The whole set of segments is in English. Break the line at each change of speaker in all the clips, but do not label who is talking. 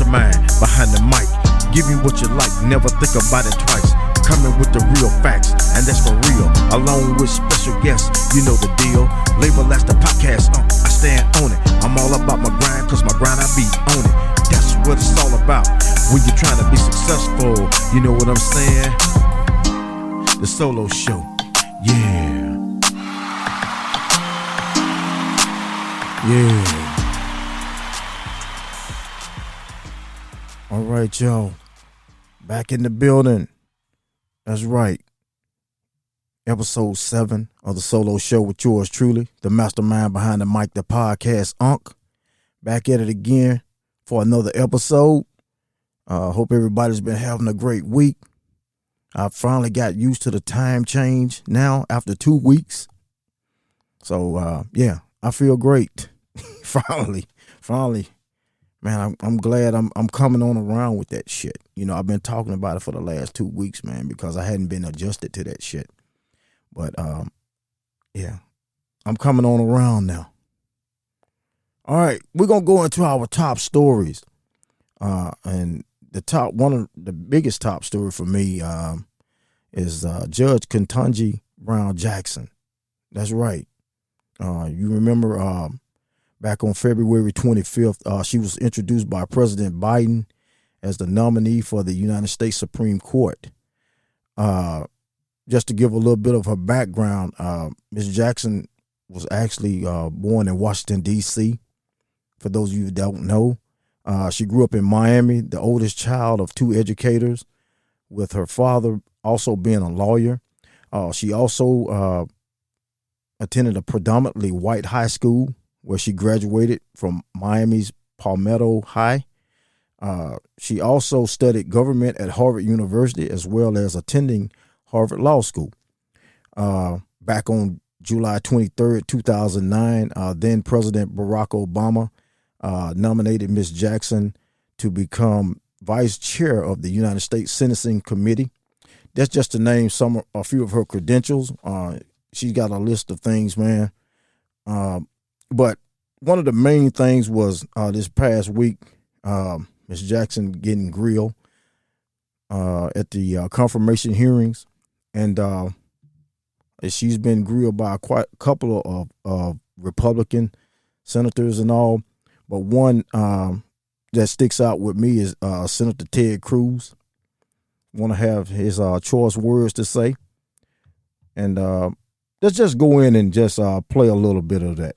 mastermind behind the mic. Give me what you like, never think about it twice. Coming with the real facts, and that's for real. Along with special guests, you know the deal. Label as the podcast, I stand on it. I'm all about my grind, cause my grind I be on it. That's what it's all about. When you're trying to be successful, you know what I'm saying? The solo show, yeah. Yeah. All right, y'all. Back in the building. That's right. Episode 7 of the solo show with yours truly, the mastermind behind the mic, the podcast Unc. Back at it again for another episode. Hope everybody's been having a great week. I finally got used to the time change now after 2 weeks. So, yeah, I feel great. Finally, man, I'm glad I'm coming on around with that shit. You know, I've been talking about it for the last 2 weeks, man, because I hadn't been adjusted to that shit. But, yeah, I'm coming on around now. All right, we're going to go into our top stories. And one of the biggest top story for me is Judge Ketanji Brown Jackson. That's right. You remember back on February 25th, she was introduced by President Biden as the nominee for the United States Supreme Court. Just to give a little bit of her background, Ms. Jackson was actually born in Washington, D.C., for those of you who don't know. She grew up in Miami, the oldest child of 2 educators, with her father also being a lawyer. She also attended a predominantly white high school where she graduated from Miami's Palmetto High. She also studied government at Harvard University as well as attending Harvard Law School. Back on July 23rd, 2009, then President Barack Obama nominated Ms. Jackson to become vice chair of the United States Sentencing Committee. That's just to name a few of her credentials. She's got a list of things, man. But one of the main things was this past week, Ms. Jackson getting grilled at the confirmation hearings. And she's been grilled by quite a couple of Republican senators and all. But one that sticks out with me is Senator Ted Cruz. Want to have his choice words to say. And let's just go in and just play a little bit of that.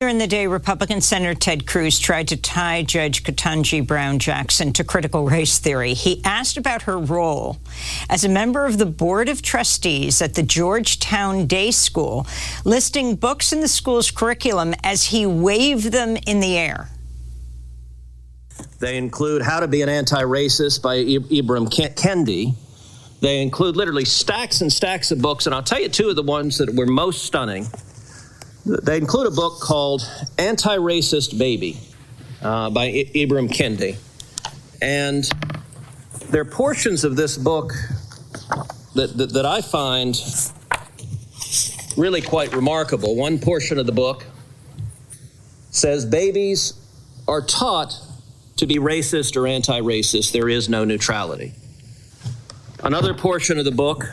Earlier in the day, Republican Senator Ted Cruz tried to tie Judge Ketanji Brown Jackson to critical race theory. He asked about her role as a member of the Board of Trustees at the Georgetown Day School, listing books in the school's curriculum as he waved them in the air.
They include How to Be an Anti-Racist by Ibram Kendi. They include literally stacks and stacks of books, and I'll tell you 2 of the ones that were most stunning. They include a book called Anti-Racist Baby by Ibram Kendi. And there are portions of this book that I find really quite remarkable. One portion of the book says babies are taught to be racist or anti-racist. There is no neutrality. Another portion of the book,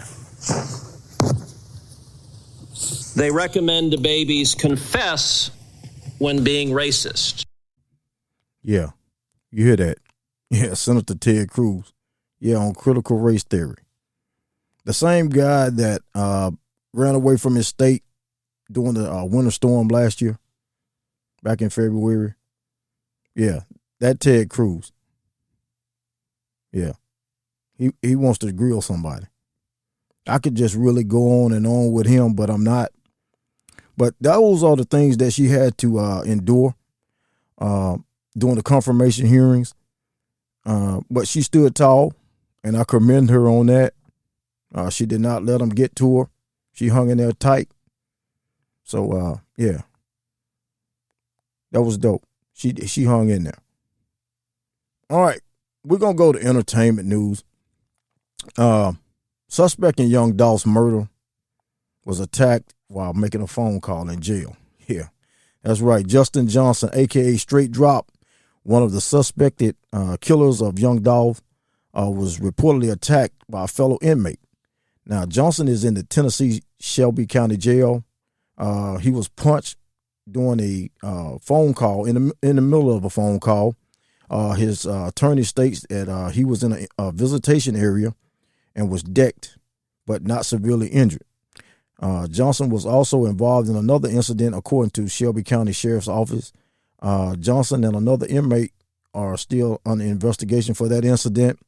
they recommend to babies confess when being racist.
Yeah, you hear that? Yeah, Senator Ted Cruz. Yeah, on critical race theory. The same guy that ran away from his state during the winter storm last year, back in February. Yeah, that Ted Cruz. Yeah, he wants to grill somebody. I could just really go on and on with him, but I'm not. But those are the things that she had to endure during the confirmation hearings. But she stood tall, and I commend her on that. She did not let them get to her. She hung in there tight. So, yeah, that was dope. She hung in there. All right, we're going to go to entertainment news. Suspect in Young Dolph's murder was attacked while making a phone call in jail. Yeah, that's right. Justin Johnson, a.k.a. Straight Drop, one of the suspected killers of Young Dolph, was reportedly attacked by a fellow inmate. Now, Johnson is in the Tennessee Shelby County Jail. He was punched during a phone call, in the middle of a phone call. His attorney states that he was in a visitation area and was decked, but not severely injured. Johnson was also involved in another incident, according to Shelby County Sheriff's Office. Johnson and another inmate are still under investigation for that incident.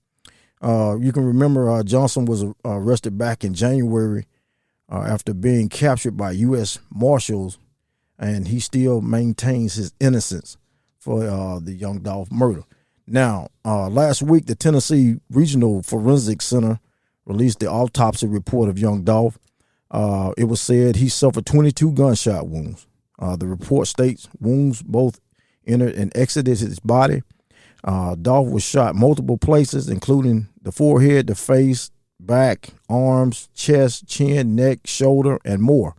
You can remember Johnson was arrested back in January after being captured by U.S. Marshals, and he still maintains his innocence for the Young Dolph murder. Now, last week, the Tennessee Regional Forensic Center released the autopsy report of Young Dolph. It was said he suffered 22 gunshot wounds. The report states wounds both entered and exited his body. Dolph was shot multiple places, including the forehead, the face, back, arms, chest, chin, neck, shoulder, and more.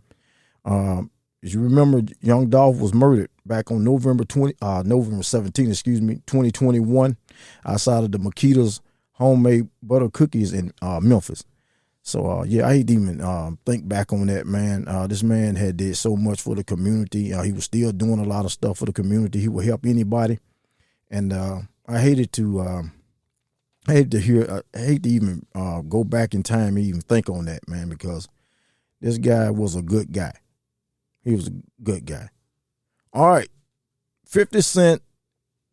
As you remember, Young Dolph was murdered back on November 17, 2021, outside of the Makita's homemade butter cookies in Memphis. So, yeah, I hate to even think back on that, man. This man had did so much for the community. He was still doing a lot of stuff for the community. He would help anybody. And I hate to even go back in time and even think on that, man, because this guy was a good guy. He was a good guy. All right, 50 Cent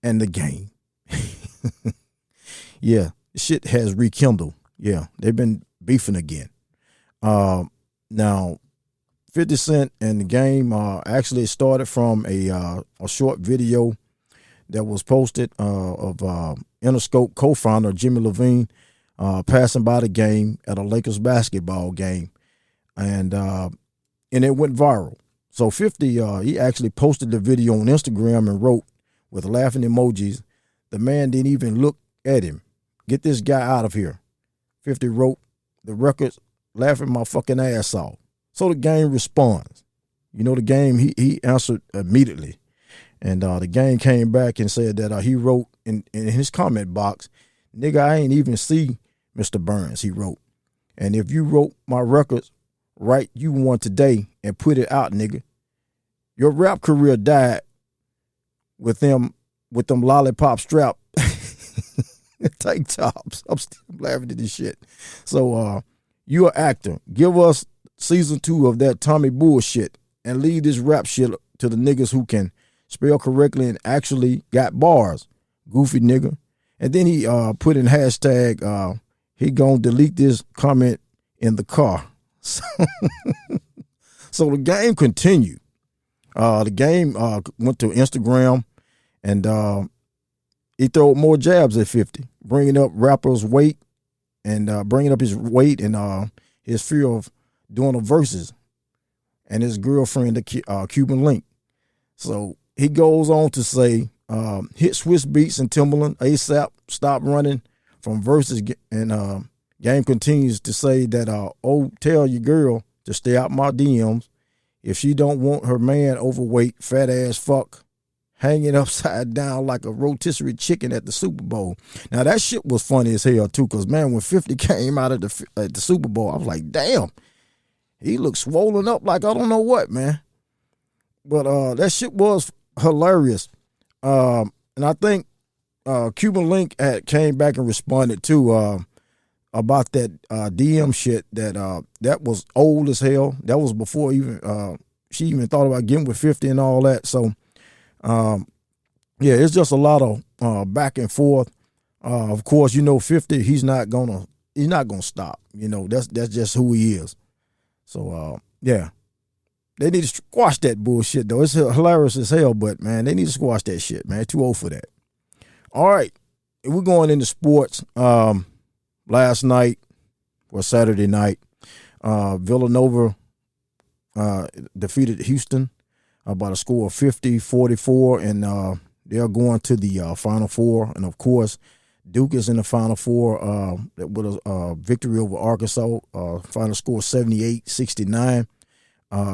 and the Game. Yeah, shit has rekindled. Yeah, they've been beefing again. Now, 50 Cent and the Game actually started from a short video that was posted of Interscope co-founder Jimmy Levine passing by the Game at a Lakers basketball game, and it went viral. So 50, he actually posted the video on Instagram and wrote with laughing emojis. The man didn't even look at him. Get this guy out of here. 50 wrote, the record's laughing my fucking ass off. So the Game responds. You know, the Game, he answered immediately. And the Game came back and said that he wrote in his comment box, nigga, I ain't even see Mr. Burns, he wrote. And if you wrote my records, write you one today and put it out, nigga. Your rap career died with them lollipop strap tank tops. I'm still laughing at this shit. So you're an actor. Give us season 2 of that Tommy bullshit and leave this rap shit to the niggas who can spell correctly and actually got bars. Goofy nigga. And then he put in hashtag, he gonna delete this comment in the car. So the Game continued. The Game went to Instagram and he threw more jabs at 50, bringing up rappers' weight and bringing up his weight and his fear of doing the verses and his girlfriend, the Cuban Link. So he goes on to say, hit Swiss Beats and Timberland ASAP, stop running from verses. And Game continues to say that, tell your girl to stay out my DMs. If she don't want her man overweight, fat ass fuck, hanging upside down like a rotisserie chicken at the Super Bowl. Now, that shit was funny as hell, too, because, man, when 50 came out at the Super Bowl, I was like, damn, he looked swollen up like I don't know what, man. But that shit was hilarious. And I think Cuban Link came back and responded, too, about that DM shit that was old as hell. That was before even she even thought about getting with 50 and all that. So, yeah, it's just a lot of back and forth. Of course, you know, 50, he's not gonna stop. You know, that's just who he is. So, yeah, they need to squash that bullshit though. It's hilarious as hell, but man, they need to squash that shit, man. Too old for that. All right, we're going into sports. Last night or Saturday night, Villanova defeated Houston by a score of 50-44, and they're going to the Final Four. And, of course, Duke is in the Final Four with a victory over Arkansas, final score 78-69.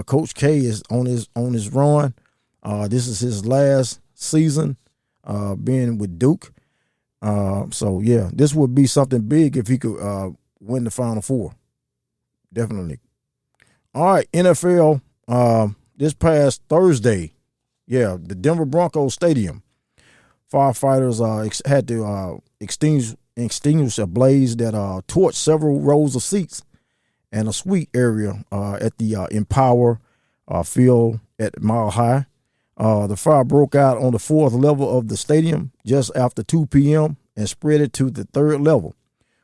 Coach K is on his run. This is his last season being with Duke. So yeah, this would be something big if he could win the Final Four. Definitely. All right, NFL. This past Thursday, the Denver Broncos Stadium, firefighters had to extinguish a blaze that torched several rows of seats and a suite area at the Empower field at Mile High. The fire broke out on the fourth level of the stadium just after 2 p.m. and spread it to the third level,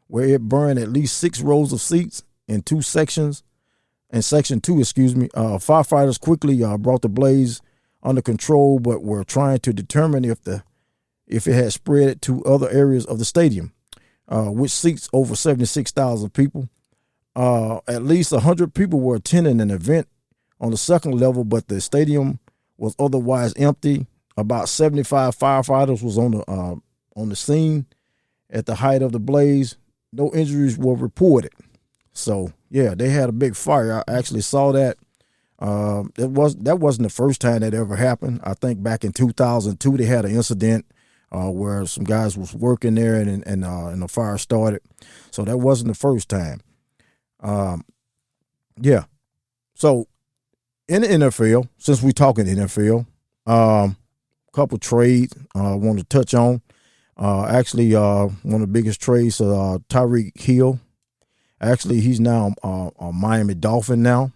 where it burned at least 6 rows of seats in two sections. In Section 2, firefighters quickly brought the blaze under control, but were trying to determine if it had spread to other areas of the stadium, which seats over 76,000 people. At least 100 people were attending an event on the second level, but the stadium was otherwise empty. About 75 firefighters was on the scene at the height of the blaze. No injuries were reported. So yeah, they had a big fire. I actually saw that. That wasn't the first time that ever happened. I think back in 2002 they had an incident where some guys was working there and the fire started. So that wasn't the first time. So in the NFL, since we're talking NFL, couple trades I want to touch on. Actually, one of the biggest trades, Tyreek Hill. Actually, he's now a Miami Dolphin now.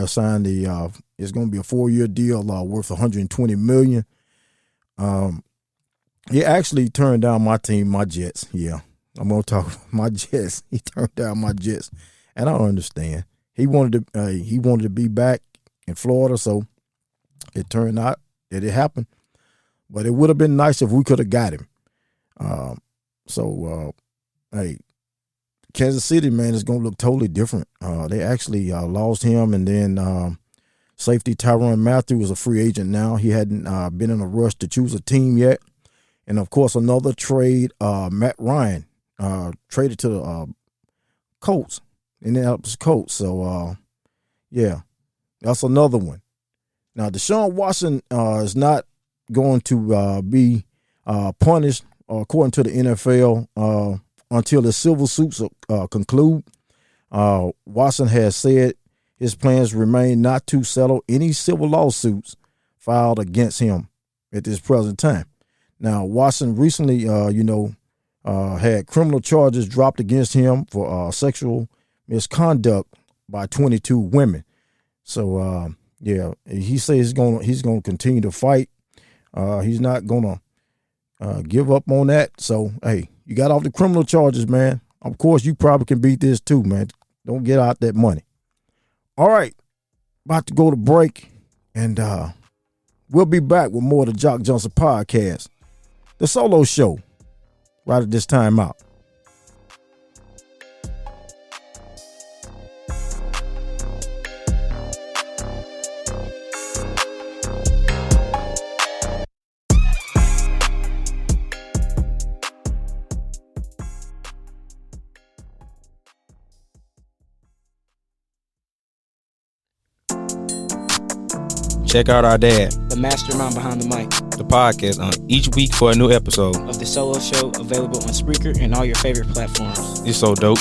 Signed it's going to be a 4-year deal worth $120 million. He actually turned down my team, my Jets. Yeah, I'm going to talk about my Jets. He turned down my Jets, and I don't understand. He wanted to be back in Florida, so it turned out that it happened. But it would have been nice if we could have got him. Hey, Kansas City, man, is going to look totally different. They actually lost him, and then safety Tyrann Mathieu is a free agent now. He hadn't been in a rush to choose a team yet. And, of course, another trade, Matt Ryan traded to the Colts, Indianapolis Colts. So, that's another one. Now, Deshaun Watson is not going to be punished, according to the NFL, until the civil suits conclude. Watson has said his plans remain not to settle any civil lawsuits filed against him at this present time. Now, Watson recently, had criminal charges dropped against him for sexual misconduct by 22 women. So, he says he's gonna continue to fight. He's not gonna give up on that. So, hey, you got off the criminal charges, man. Of course, you probably can beat this too, man. Don't get out that money. All right, about to go to break, and we'll be back with more of the Jock Johnson podcast, the solo show, right at this time out.
Check out our dad,
the mastermind behind the mic,
the podcast on each week for a new episode
of the solo show, available on Spreaker and all your favorite platforms.
It's so dope.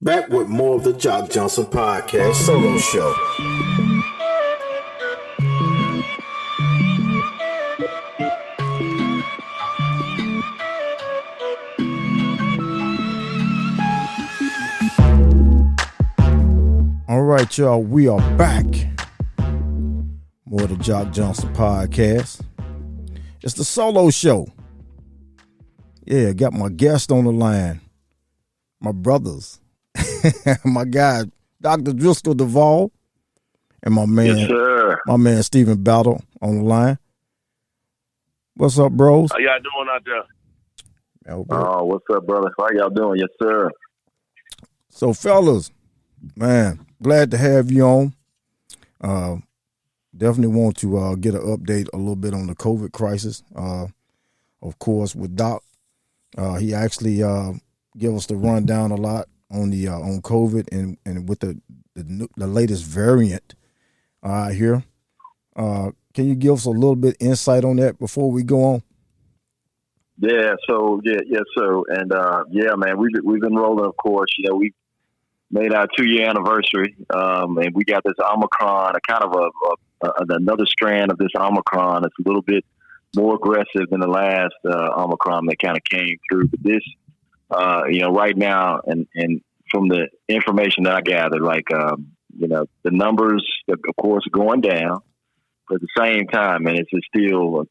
Back with more of the Jock Johnson podcast solo show. All right, y'all, we are back. More of the Jock Johnson podcast. It's the solo show. Yeah, got my guest on the line. My brothers. My guy, Dr.Driscoll DeVaul, and my man,
yes, sir.
My man Steven Battle on the line. What's up, bros?
How y'all doing out there? Oh, what's up, brother? How y'all doing? Yes, sir.
So, fellas, man, glad to have you on. Definitely want to get an update a little bit on the COVID crisis. Of course, with Doc, he actually give us the rundown a lot on the on COVID and with the latest variant here. Can you give us a little bit insight on that before we go on?
Yeah. So yes, sir. And man, we've been rolling. Of course, we made our 2-year anniversary, and we got this Omicron, a kind of another strand of this Omicron. It's a little bit more aggressive than the last Omicron that kind of came through. But this, right now, and from the information that I gathered, the numbers, of course, are going down. But at the same time, man, it's still a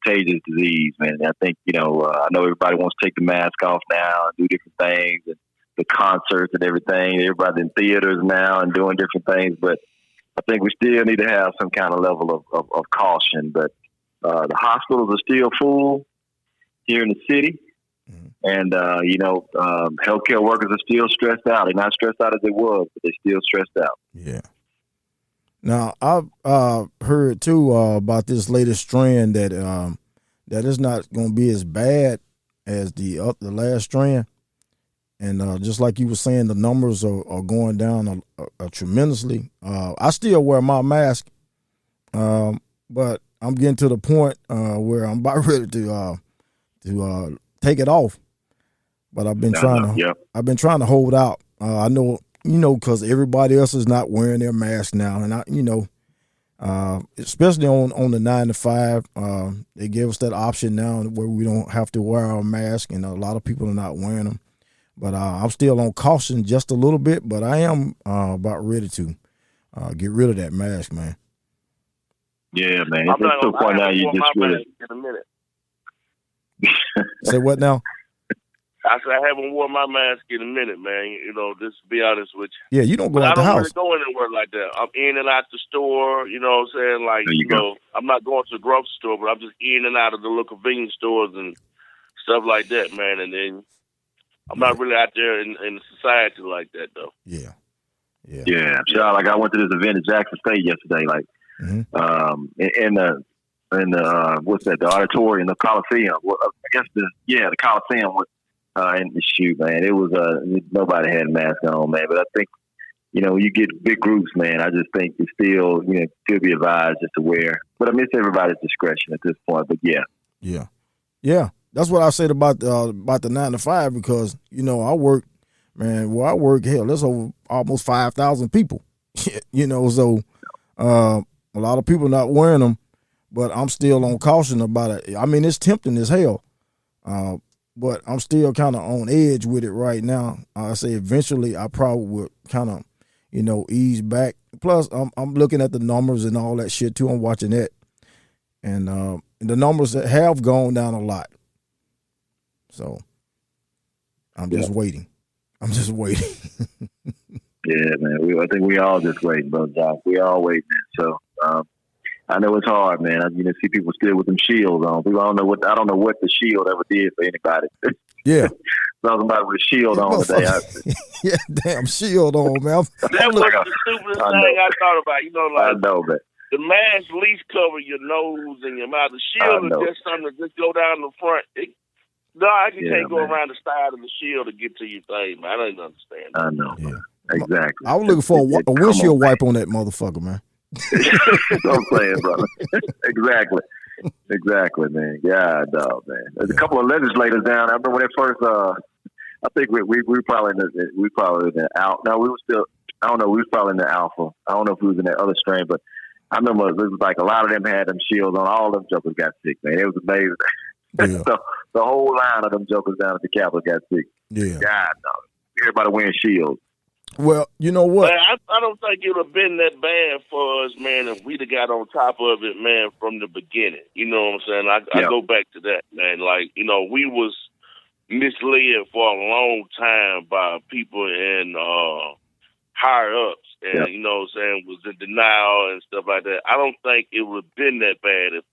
contagious disease, man. And I think, I know everybody wants to take the mask off now and do different things, and the concerts and everything. Everybody's in theaters now and doing different things. But I think we still need to have some kind of level of caution. But the hospitals are still full here in the city. And, healthcare workers are still stressed out. They're not stressed out as they was, but they're still stressed out.
Yeah. Now, I've heard, too, about this latest strand that it's not going to be as bad as the last strand. And just like you were saying, the numbers are going down tremendously. I still wear my mask, but I'm getting to the point where I'm about ready to take it off. But I've been trying to hold out. I know, because everybody else is not wearing their mask now, and especially on the 9 to 5, they gave us that option now where we don't have to wear our mask, and a lot of people are not wearing them. But I'm still on caution just a little bit, but I am about ready to get rid of that mask, man.
Yeah, man. It's to the point now you just really.
Say what now?
I said I haven't worn my mask in a minute, man. Just to be honest with you.
Yeah, you don't go out the house.
I don't really go anywhere like that. I'm in and out the store, you know what I'm saying? Like, I'm not going to the grocery store, but I'm just in and out of the little convenience stores and stuff like that, man. And then I'm not really out there in society like that, though.
Yeah.
Sure. Like I went to this event at Jackson State yesterday, like in the what's that? The auditorium, the Coliseum. Well, I guess the Coliseum was in the shoot, man. It was nobody had a mask on, man. But I think you get big groups, man. I just think it's still could be advised just to wear. But I mean, it's everybody's discretion at this point. But
yeah. That's what I said about the 9 to 5 because I work, man. Where I work, hell, there's over almost 5,000 people. So a lot of people not wearing them, but I'm still on caution about it. I mean, it's tempting as hell, but I'm still kind of on edge with it right now. I say eventually I probably would kind of ease back. Plus, I'm looking at the numbers and all that shit too. I'm watching that, and the numbers that have gone down a lot. So I'm just waiting.
Yeah, man. I think we all just waiting, bro, Jock. We all waiting. So I know it's hard, man. I see people still with them shields on. People, I don't know what the shield ever did for anybody.
Yeah.
Saw somebody with a shield on today.
Yeah, damn shield on, man.
That was the stupidest thing I thought about.
I know, man.
The mask at least cover your nose and your mouth. The shield is just something to just go down the front. You can't go around the side of the shield to get to your thing, man. I don't understand that.
I know, man. Exactly.
I was looking for a windshield wipe on that motherfucker, man.
That's what I'm saying, brother. Exactly, man. Yeah, dog, man. There's a couple of legislators down. I remember when they first. I think we probably in the out. No, we were still. I don't know. We was probably in the alpha. I don't know if we was in that other strain, but I remember it was like a lot of them had them shields on. All them jokers got sick, man. It was amazing. Yeah. So the whole line of them jokers down at the Capitol got sick.
Yeah.
God, dog. Everybody wearing shields.
Well, you know what?
I don't think it would have been that bad for us, man, if we'd have got on top of it, man, from the beginning. You know what I'm saying? I go back to that, man. Like, we was misled for a long time by people in higher ups and, you know what I'm saying, was in denial and stuff like that. I don't think it would have been that bad if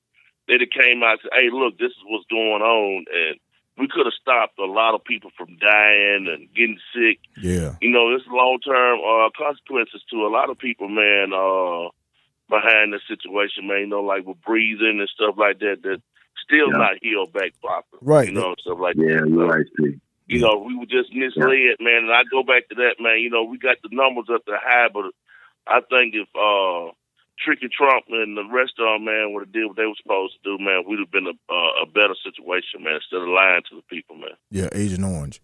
they'd have came out and said, hey, look, this is what's going on, and we could have stopped a lot of people from dying and getting sick.
Yeah.
There's long-term consequences to a lot of people, man, behind this situation, man, like with breathing and stuff like that, that still not healed back properly.
Right.
Stuff like
that. Yeah, you're right, Steve.
You know, we were just misled, man. And I go back to that, man. You know, we got the numbers up to high, but I think if Tricky Trump and the rest of them, man, would have did what they were supposed to do, man, we'd have been a better situation, man, instead of lying to the people, man.
Yeah, Agent Orange.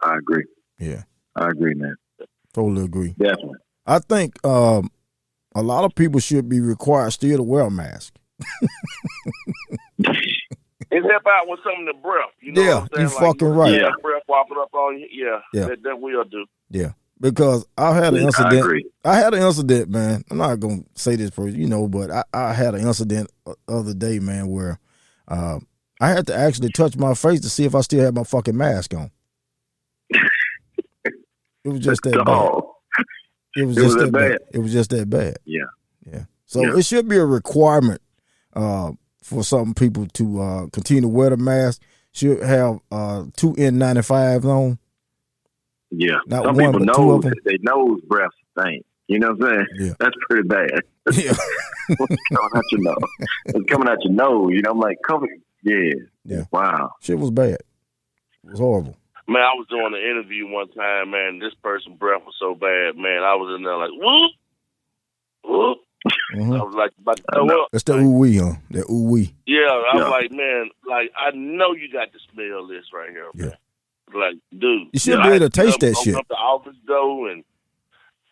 I agree.
Yeah.
I agree, man.
Totally agree.
Definitely.
I think a lot of people should be required still to wear a mask.
It help out with some of the breath. You know what I'm saying?
You fucking right.
Yeah. Breath whopping up on you. Yeah. That will do.
Yeah. Because I had an incident.
I agree.
I had an incident, man. I'm not going to say this for you know, but I had an incident the other day, man, where I had to actually touch my face to see if I still had my fucking mask on. It was just that bad. It was just that bad. It was just that bad.
Yeah.
Yeah. So it should be a requirement for some people to continue to wear the mask. Should have 2 N95s on.
Yeah.
Not
some
one,
people
but 2 of them.
they nose breath thing. You know what I'm saying?
Yeah.
That's pretty bad.
Yeah.
It's coming out your nose. It's coming out your nose. You know, I'm like, yeah. Wow.
Shit was bad. It was horrible.
Man, I was doing an interview one time, man. This person's breath was so bad, man. I was in there like, whoop, whoop.
Mm-hmm.
I was like, about to throw up.
That's the ooh-wee, huh? That ooh-wee.
Yeah, I was like, man, like, I know you got to smell this right here, man. Like, dude.
You should be able to taste that shit.
Open up the office door, and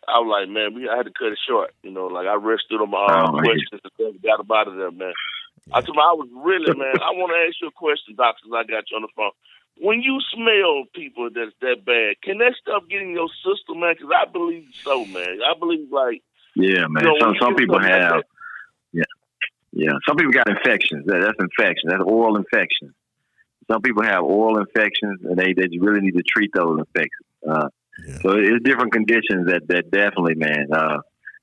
I was like, man, I had to cut it short. You know, like, I rushed through them questions and got up out of there, man. I told him I was really, man, I want to ask you a question, Doc, since I got you on the phone. When you smell people that's that bad, can that stuff get in your system, man? Because I believe so, man. I believe, like...
Yeah, man.
You know,
some people have... Yeah. Some people got infections. That's infection. That's oral infections. Some people have oral infections, and they really need to treat those infections. So it's different conditions that definitely, man.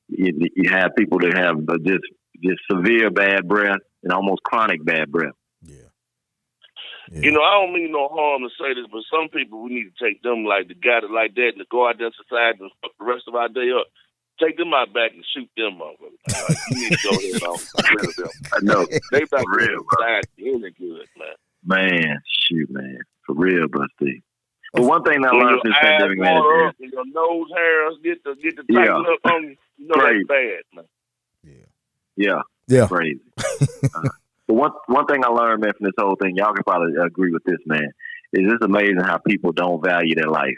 You have people that have just severe bad breath and almost chronic bad breath.
Yeah.
You know, I don't mean no harm to say this, but some people, we need to take them like the guy that like that and to go out there in society and fuck the rest of our day up. Take them out back and shoot them up. Like, you need to go ahead on. Rid of them.
I know.
They back
for real,
society ain't good, man.
Man, shoot, man. For real, Busty. But one thing I learned this pandemic, man,
is your nose hairs get to tighten up on you. You know that's bad, man.
Yeah. Crazy. But one thing I learned, man, from this whole thing, y'all can probably agree with this, man, is it's amazing how people don't value their life.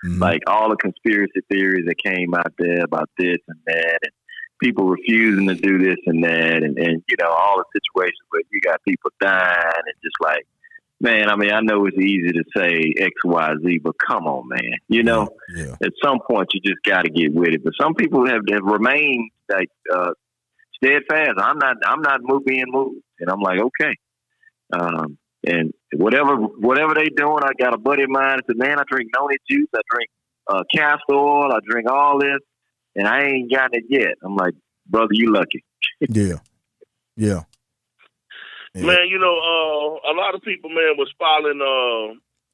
Like all the conspiracy theories that came out there about this and that, and people refusing to do this and that, and you know, all the situations where you got people dying and just like, man, I mean, I know it's easy to say X, Y, Z, but come on, man. You know, at some point you just got to get with it. But some people have remained like steadfast. I'm not being moved, and I'm like, okay. And whatever they doing, I got a buddy of mine that said, man, I drink noni juice, I drink castor oil, I drink all this, and I ain't gotten it yet. I'm like, brother, you lucky.
Yeah.
Man, you know, a lot of people, man, was following,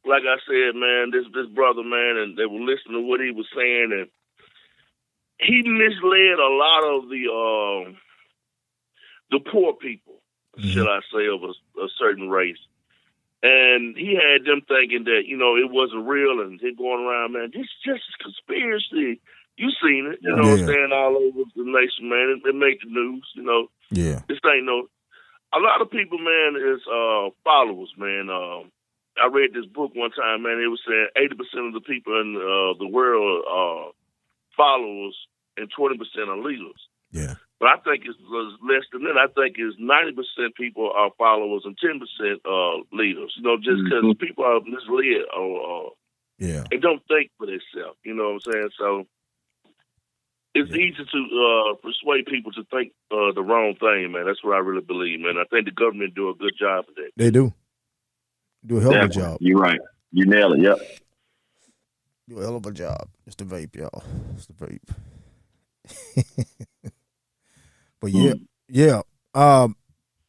like I said, man, this brother, man, and they were listening to what he was saying, and he misled a lot of the poor people, shall I say, of a certain race. And he had them thinking that, you know, it wasn't real, and they're going around, man, this is just a conspiracy. You seen it, you know what I'm saying, all over the nation, man. It make the news, you know.
Yeah.
This ain't no... A lot of people, man, is followers, man. I read this book one time, man. It was saying 80% of the people in the world are followers and 20% are leaders.
Yeah.
But I think it's less than that. I think it's 90% people are followers and 10% are leaders. You know, just because people are misled or they don't think for themselves. You know what I'm saying? So it's easy to persuade people to think the wrong thing, man. That's what I really believe, man. I think the government do a good job of that.
They do. Do a hell of a job.
You're right. You nail it. Yep.
Do a hell of a job. It's the vape, y'all. It's the vape. But yeah.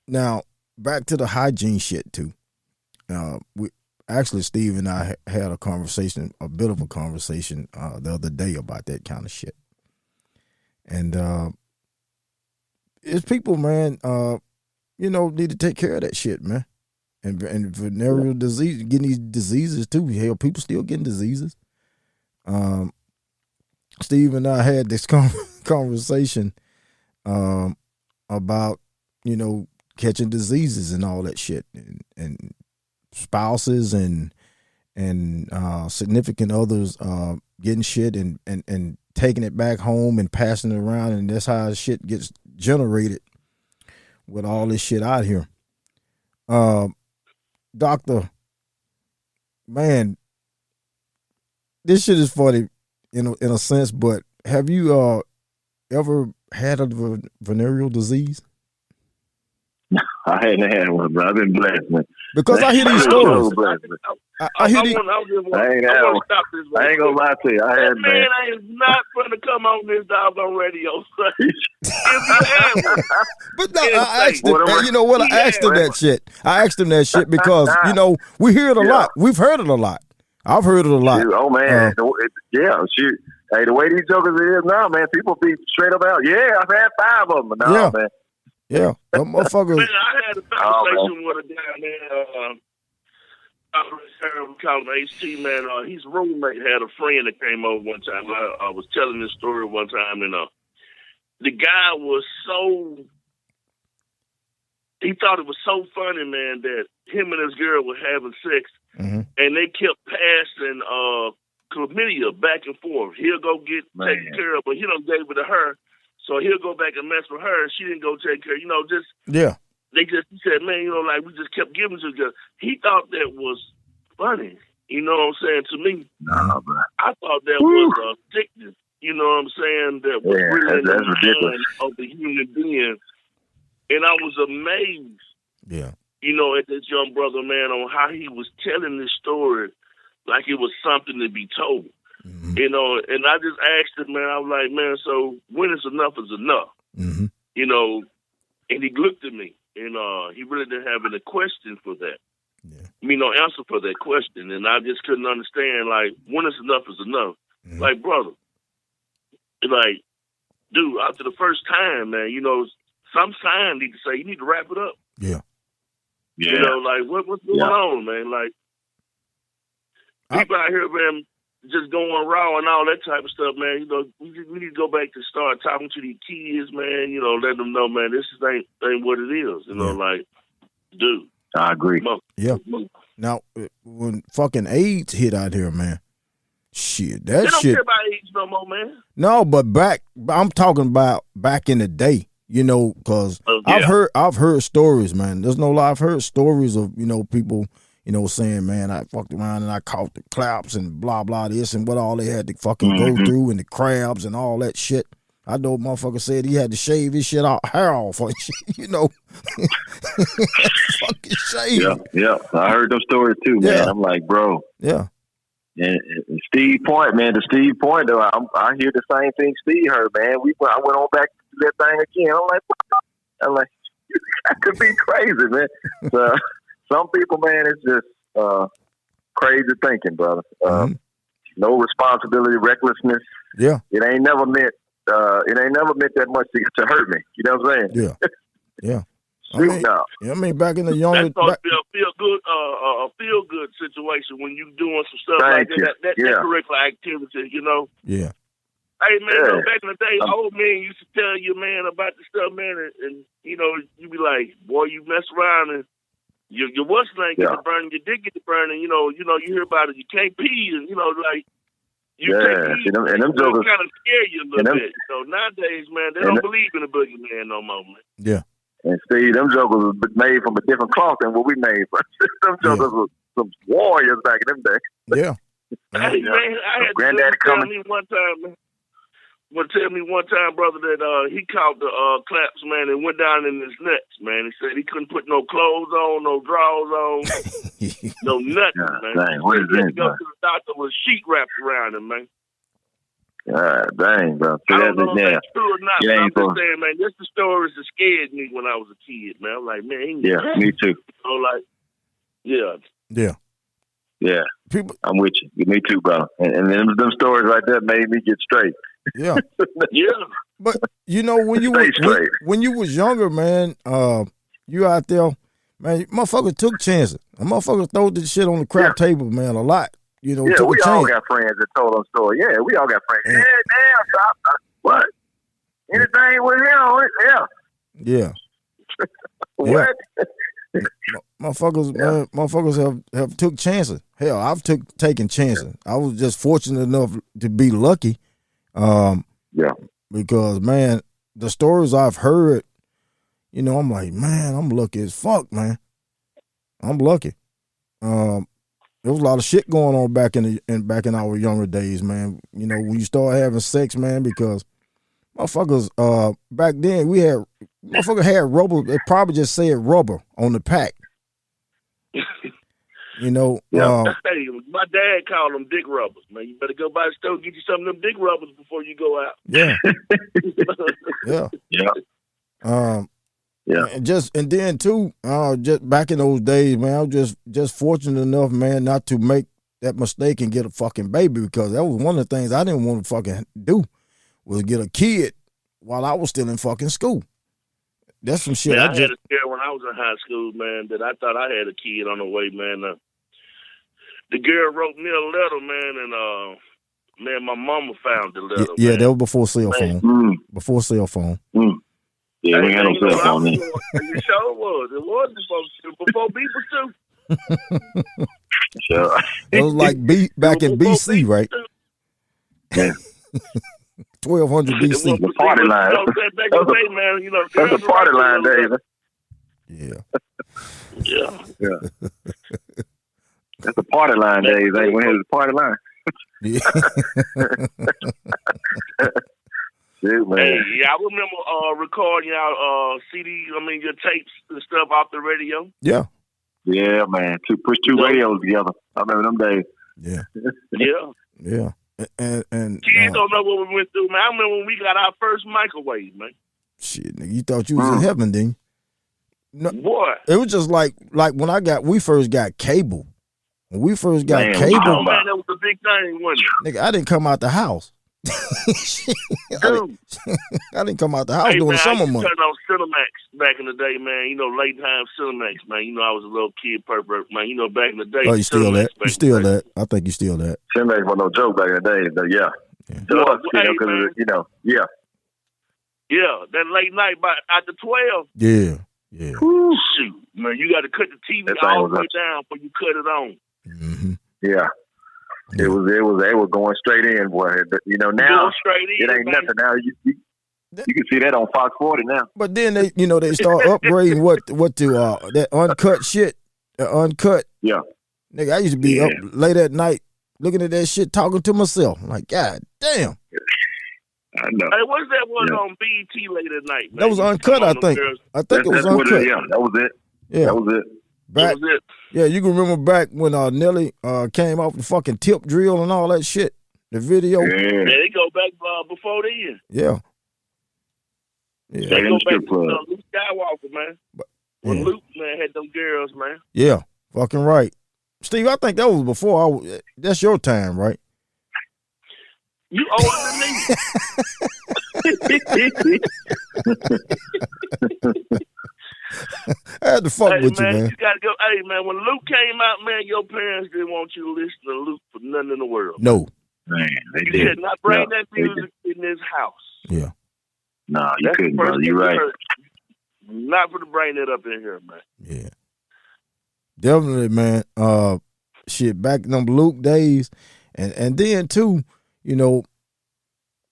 Now back to the hygiene shit too. We actually, Steve and I had a bit of a conversation the other day about that kind of shit. And it's people, man, you know, need to take care of that shit, man. And venereal disease, getting these diseases too. Hell, people still getting diseases. Steve and I had this conversation about, catching diseases and all that shit, and spouses and significant others getting shit and taking it back home and passing it around, and that's how shit gets generated with all this shit out here. Doctor, man, this shit is funny in a sense, but have you ever had a venereal disease?
I hadn't had one, but I've been blessed, man.
Because I hear these stories. I hear these.
I ain't gonna lie to you. I had,
man ain't not gonna come on this doggone radio.
But no, I asked him. You know what? I asked him that shit. I asked him that shit because we hear it a lot. We've heard it a lot. I've heard it a lot.
Shoot, oh man, shoot. Hey, the way these jokers is now, man, people be straight up out. Yeah, I've had 5 of them. No, man.
Yeah, that motherfucker.
Man, I had a conversation with a guy, man. We call him HT, man. His roommate had a friend that came over one time. I was telling this story one time, and the guy was he thought it was so funny, man, that him and his girl were having sex, and they kept passing chlamydia back and forth. He'll go get taken care of, but he done gave it to her. So he'll go back and mess with her. She didn't go take care. He said, man, like we just kept giving to her. He thought that was funny. You know what I'm saying? To me, I thought that was a sickness. You know what I'm saying? That was really in the mind of the human being. And I was amazed.
Yeah.
At this young brother, man, on how he was telling this story like it was something to be told. Mm-hmm. And I just asked him, man, I was like, man, so when is enough is enough?
Mm-hmm.
And he looked at me, and he really didn't have any question for that.
Yeah.
No answer for that question. And I just couldn't understand, like, when is enough is enough. Mm-hmm. Like, brother, like, dude, after the first time, man, some sign need to say, you need to wrap it up.
Yeah.
Like, what's going on, man? Like, people out here, man, just going raw and all that type of stuff, man. We need to go back to start talking to these kids, man. Let them know, man, this ain't what it is. Like, dude.
I agree.
Yeah. Now, when fucking AIDS hit out here, man, shit, that
they don't
shit.
care about AIDS no more, man.
No, but I'm talking about back in the day, because I've heard stories, man. There's no lie. I've heard stories of, people, saying, man, I fucked around and I caught the claps and blah, blah, this and what all they had to fucking go through and the crabs and all that shit. I know a motherfucker said he had to shave his hair off, fucking shave.
Yeah. I heard those stories too, man.
Yeah.
I'm like, bro.
Yeah.
And Steve Point, man, to Steve Point, though, I hear the same thing Steve heard, man. I went on back to that thing again. I'm like, that could be crazy, man. So, some people, man, it's just crazy thinking, brother. No responsibility, recklessness.
Yeah.
It ain't never meant that much to hurt me. You know what I'm saying?
Yeah.
I
mean, back in the younger,
that's supposed to be a feel good situation when you doing some stuff like that. That curricular activity,
Yeah.
Hey man, back in the day, old men used to tell you, man, about the stuff, man, and you be like, boy, you mess around and your what's name get to burning, your dick get to burning. You hear about it. You can't pee, and like.
And them jokers
kind of scare you a little bit. So nowadays, man, they don't believe in the boogeyman no more, man.
Yeah. And Steve, them jokers was made from a different cloth than what we made. Them jokers was some warriors back in them days.
Yeah.
Hey, man, I had
Granddaddy
tell me one time, brother, that he caught the claps, man, and went down in his nuts, man. He said he couldn't put no clothes on, no drawers on, no nothing, man.
Dang, what is
he had
this,
to go to the doctor with a sheet wrapped around him, man.
Dang, bro.
I don't know if that's true or not, but I'm just saying, man, this the stories that scared me when I was a kid, man. I'm like, man,
me too.
Yeah.
People, I'm with you. Me too, bro. And them stories right there made me get straight.
Yeah.
Yeah.
But when you was younger, man, you out there, Man, motherfuckers took chances. A motherfucker throw this shit on the crap table, man, a lot. You know, took
we
a
all
chance.
got friends that told them story. Yeah, we all got friends. Yeah, damn, stop. What? Anything with him? Yeah. What?
Motherfuckers, man, motherfuckers have took chances. Hell, I've taken chances. I was just fortunate enough to be lucky. Because, man, the stories I've heard, you know, I'm like, man, I'm lucky as fuck, man. I'm lucky. There was a lot of shit going on back in our younger days, man. You know, when you start having sex, man, because motherfuckers, back then motherfucker had rubber. They probably just said rubber on the pack. You know,
hey, my dad called them dick rubbers, man. You better go by the store and get you some of them dick rubbers before you go out.
Yeah.
Yeah.
And then too, just back in those days, man, I was just fortunate enough, man, not to make that mistake and get a fucking baby, because that was one of the things I didn't want to fucking do, was get a kid while I was still in fucking school. That's some shit.
I had a scare when I was in high school, man, that I thought I had a kid on the way, man. The girl wrote me a letter, man, and man, my mama found the letter.
Yeah,
man.
that was before cell phone. Before cell phone.
Yeah, we had no cell phone then.
It sure was. It was before people too.
Sure.
It was like back in BC, right?
Yeah.
1200 BC.
The party line. That's the party line, David.
Yeah.
That's the party line days. Ain't when it's the party line.
Yeah.
Shit, man.
Hey, I remember recording y'all your tapes and stuff off the radio.
Yeah.
Yeah, man. Push two radios together. I remember them days.
Yeah. Yeah. And
kids don't know what we went through, man. I remember when we got our first microwave, man.
Shit, nigga, you thought you was in heaven, didn't you? No,
boy.
It was just like when we first got cable. When we first got cable,
man, that was a big thing, wasn't it?
Nigga, I didn't come out the house. I didn't come out the house during the summer months.
I turned on Cinemax back in the day, man. You know, late time Cinemax, man. You know, I was a little kid pervert, man. You know, back in the day.
Oh, you still that? You still that? I think you still that.
Cinemax was no joke back in the day, though. Yeah.
Yeah, that late night by after 12.
Yeah.
Woo, shoot, man, you got to cut the TV all the way down before you cut it on.
Mm-hmm.
Yeah. They were going straight in, boy. You know, now it ain't nothing. Now you can see that on Fox 40 now.
But then they start upgrading what to that uncut shit, uncut.
Yeah.
Nigga, I used to be up late at night looking at that shit, talking to myself. I'm like, God damn.
I know.
Hey, what's that one on BET late at night, man?
That was uncut, I think. I think it was uncut.
That was it.
Yeah.
That was it.
Back,
that was it.
Yeah, you can remember back when Nelly came off the fucking tip drill and all that shit. The video.
Yeah,
they go back before then.
Yeah.
They go back to Luke Skywalker, man. When Luke, man, had them girls, man.
Yeah, fucking right. Steve, I think that was before that's your time, right?
You older than me.
I had to fuck with
man,
you, man.
You gotta go. Hey, man, when Luke came out, man, your parents didn't want you to listen to Luke for nothing in the world.
No.
Man, they
you
did.
could not bring that music in this house.
Yeah.
No, you couldn't, brother. You're right.
Not for to bring that up in here, man.
Yeah. Definitely, man. Shit, back in them Luke days. And then, too, you know,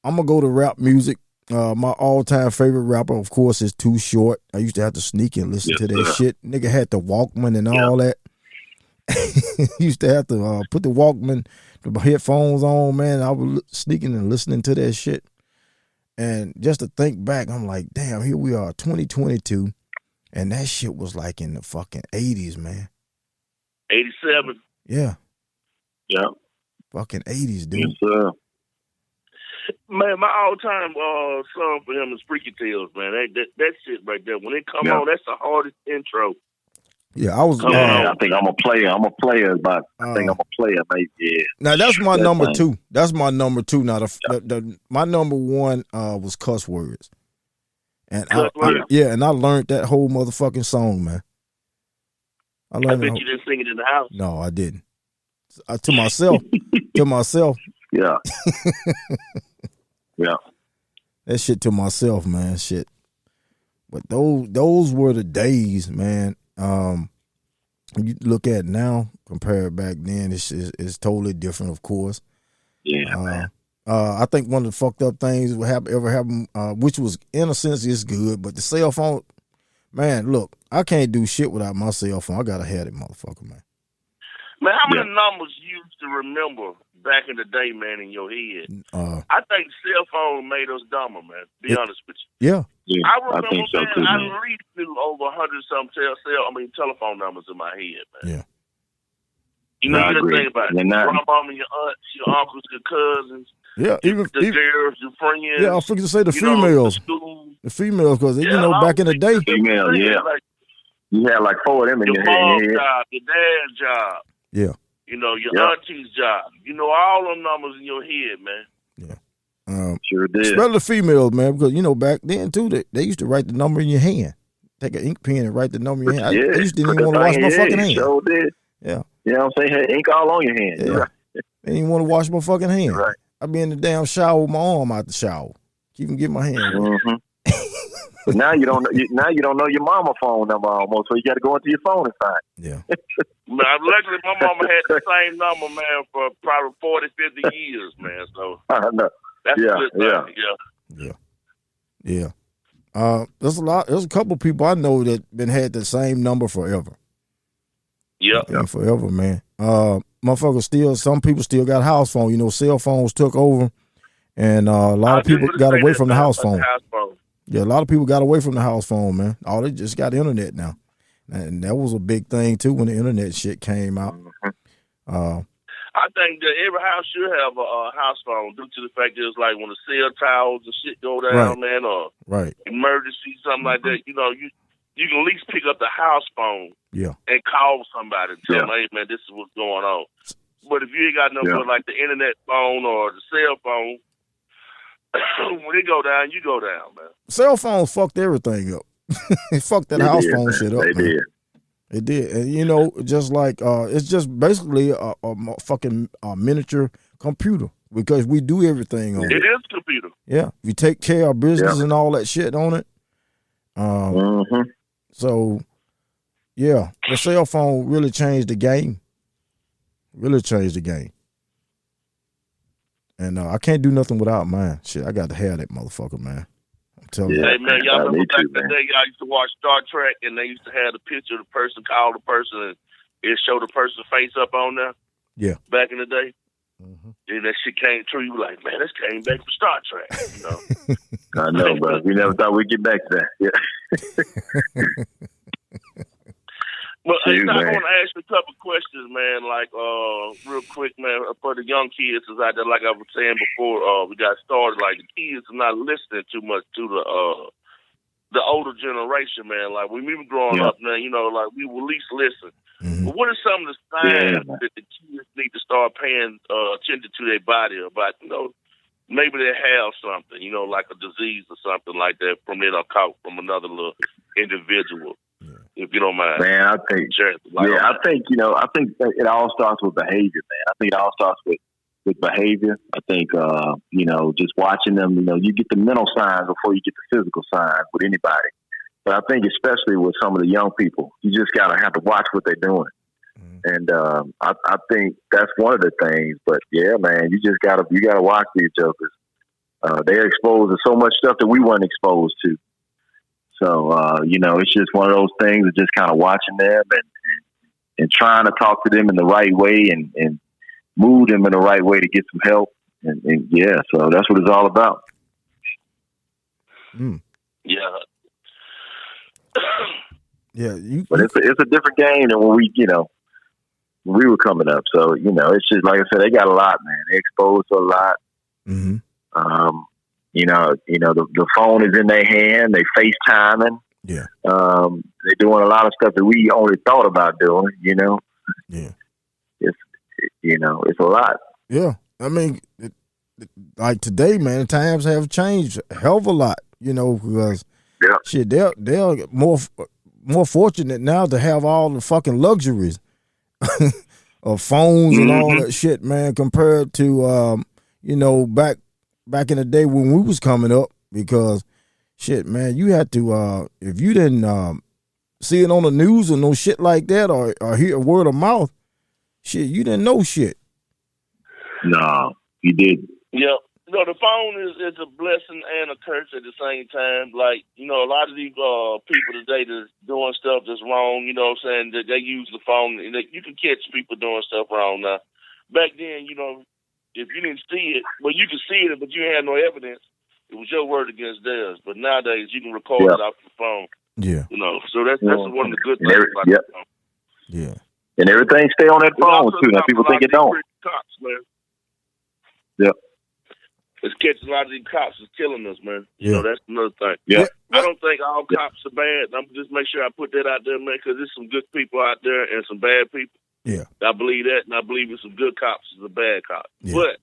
I'm going to go to rap music. My all-time favorite rapper, of course, is Too Short. I used to have to sneak and listen to that shit. Nigga had the Walkman and all that. Used to have to put the Walkman, the headphones on, man. I was sneaking and listening to that shit. And just to think back, I'm like, damn, here we are, 2022, and that shit was like in the fucking 80s, man.
87.
Yeah.
Yeah.
Fucking 80s, dude.
Yes, sir.
Man, my all-time song for him is Freaky Tales, man. That shit right there. When it come on, that's the hardest intro.
Yeah, I was.
I think I'm a player. But I think I'm a player, mate. Yeah.
Now that's my number two. That's my number two. Now my number one was cuss words, and I learned that whole motherfucking song, man. I learned
bet you didn't sing it in the house.
No, I didn't. To myself. To myself.
Yeah. Yeah.
That shit to myself, man. Shit. But those were the days, man. You look at it now, compare it back then, it's totally different, of course.
Yeah, man.
I think one of the fucked up things that ever happened, which was in a sense is good, but the cell phone, man, look, I can't do shit without my cell phone. I gotta have that motherfucker, man.
Man, how many numbers you used to remember back in the day, man, in your head? I think cell phone made us dumber, man, to be honest with you.
Yeah.
I remember,
think so
man,
too,
I
man.
at least knew over 100-something telephone numbers in my head, man.
Yeah.
You know,
I
you got to
agree.
think about it.
And
Your grandmama, your aunts, your uncles, your cousins,
Yeah, even
girls, your friends.
yeah, I was freaking to say the
you know,
females.
the school.
The females, because,
Yeah,
back in the day.
Female, yeah.
Like
You had like 4 of them in
your
your
mom's
head.
job, your dad's job.
Yeah.
You know, your
Yeah.
auntie's job. You know, all them numbers in your head, man.
Sure did.
Especially the females, man, because, back then, too, they used to write the number in your hand. Take an ink pen and write the number in your hand. I used to didn't even want to wash my fucking hand.
Sure did.
Yeah.
You know what I'm saying? Had ink all on your hand.
Yeah.
Right.
I didn't even want to wash my fucking hand.
Right.
I'd be in the damn shower with my arm out the shower. Keep getting my hand wet.
Mm-hmm. But now you don't know your mama phone number almost, so you got to go into your phone and find it.
Yeah.
Man, luckily, my mama had the same number, man, for probably 40, 50 years, man. So
I know.
that's
Yeah,
a good thing. Yeah.
Yeah. There's a couple people I know that been had the same number forever.
Yeah.
Forever, man. Motherfuckers some people still got house phone. Cell phones took over, and a lot of people got away from the house phone. Yeah, a lot of people got away from the house phone, man. Oh, they just got internet now. And that was a big thing, too, when the internet shit came out.
I think that every house should have a house phone due to the fact that it's like when the cell towers and shit go down,
Right.
man, or
Right.
emergency, something like that. You know, you can at least pick up the house phone
Yeah.
and call somebody and tell them, hey, man, this is what's going on. But if you ain't got nothing but like the internet phone or the cell phone, when it go down, you go down, man.
Cell phones fucked everything up. It fucked that house phone shit up,
They
man.
did.
It did. And, just like, it's just basically a fucking miniature computer because we do everything on it.
It is a computer.
Yeah. We take care of business and all that shit on it. So, yeah, the cell phone really changed the game. Really changed the game. And I can't do nothing without mine. Shit, I got to have that motherfucker, man. I'm telling you.
Hey, man, y'all remember back in the
man.
day, y'all used to watch Star Trek, and they used to have the picture of the person, call the person, and it showed the person's face up on there?
Yeah.
Back in the day? And that shit came true. You were like, man, this came back from Star Trek,
I know, but we never thought we'd get back to that. Yeah.
But I
Shoot,
want
man.
to ask you a couple questions, man, like real quick, man, for the young kids is out there, like I was saying before we got started, like the kids are not listening too much to the older generation, man. Like when we were growing up, man, like we would at least listen. But what are some of the signs that the kids need to start paying attention to their body about, maybe they have something, like a disease or something like that from they done caught from another little individual. If you don't mind,
Man, I think, I think that it all starts with behavior, man. I think it all starts with behavior. I think, just watching them, you get the mental signs before you get the physical signs with anybody. But I think especially with some of the young people, you just got to have to watch what they're doing. And I think that's one of the things. But yeah, man, you gotta watch these jokers. They're exposed to so much stuff that we weren't exposed to. So, it's just one of those things of just kind of watching them and trying to talk to them in the right way and move them in the right way to get some help. And so that's what it's all about.
Yeah.
Yeah.
But it's a different game than when we were coming up. So, it's just, like I said, they got a lot, man. They're exposed to a lot. The phone is in their hand. They FaceTiming.
Yeah.
They're doing a lot of stuff that we only thought about doing,
Yeah.
It's a lot.
Yeah. I mean, like today, man, the times have changed a hell of a lot, because shit, they're more more fortunate now to have all the fucking luxuries of phones and all that shit, man, compared to back in the day when we was coming up. Because shit, man, you had to if you didn't see it on the news or no shit like that, or hear word of mouth, shit, you didn't know shit.
No, you didn't.
Yeah. The phone is a blessing and a curse at the same time. Like, a lot of these people today that's doing stuff that's wrong, you know what I'm saying, that they use the phone. And you can catch people doing stuff wrong now. Back then, if you didn't see it, well, you could see it, but you had no evidence. It was your word against theirs. But nowadays, you can record it off your phone.
Yeah.
So that's one of the good things about the phone.
Yeah.
And everything stay on that phone, too. Now, people think it don't.
Cops, man.
Yep.
It's catching a lot of these cops is killing us, man.
Yeah.
That's another thing.
Yeah.
I don't think all cops are bad. I'm just make sure I put that out there, man, because there's some good people out there and some bad people.
Yeah.
I believe that, and I believe it's some good cops and some bad cops.
Yeah.
But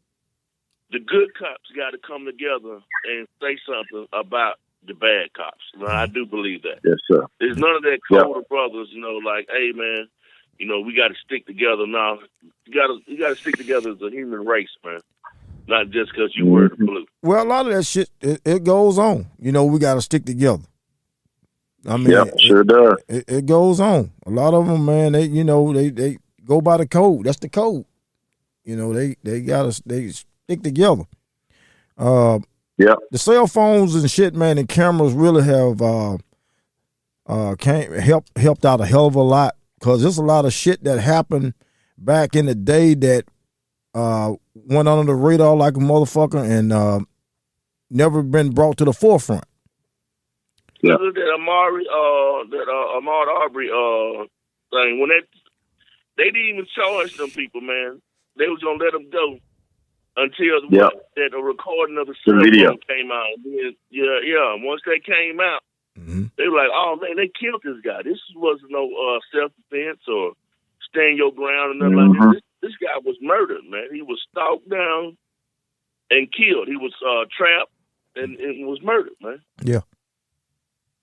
the good cops got to come together and say something about the bad cops. Now, I do believe that.
Yes, sir.
There's none of that code of brothers, like, hey, man, we got to stick together now. You got to stick together as a human race, man. Not just because you wear the blue.
Well, a lot of that shit, it goes on. We got to stick together. I mean,
sure does.
It goes on. A lot of them, man, they go by the code. That's the code. They stick together. The cell phones and shit, man, and cameras really have helped out a hell of a lot, because there's a lot of shit that happened back in the day that went under the radar like a motherfucker and never been brought to the forefront.
Yeah. That Ahmaud Arbery thing, when they didn't even charge them people, man. They was gonna let them go until that a recording of the video came out. Once they came out, they were like, "Oh man, they killed this guy. This wasn't no self-defense or stand your ground and nothing like that. This guy was murdered, man. He was stalked down and killed. He was trapped and was murdered, man.
Yeah.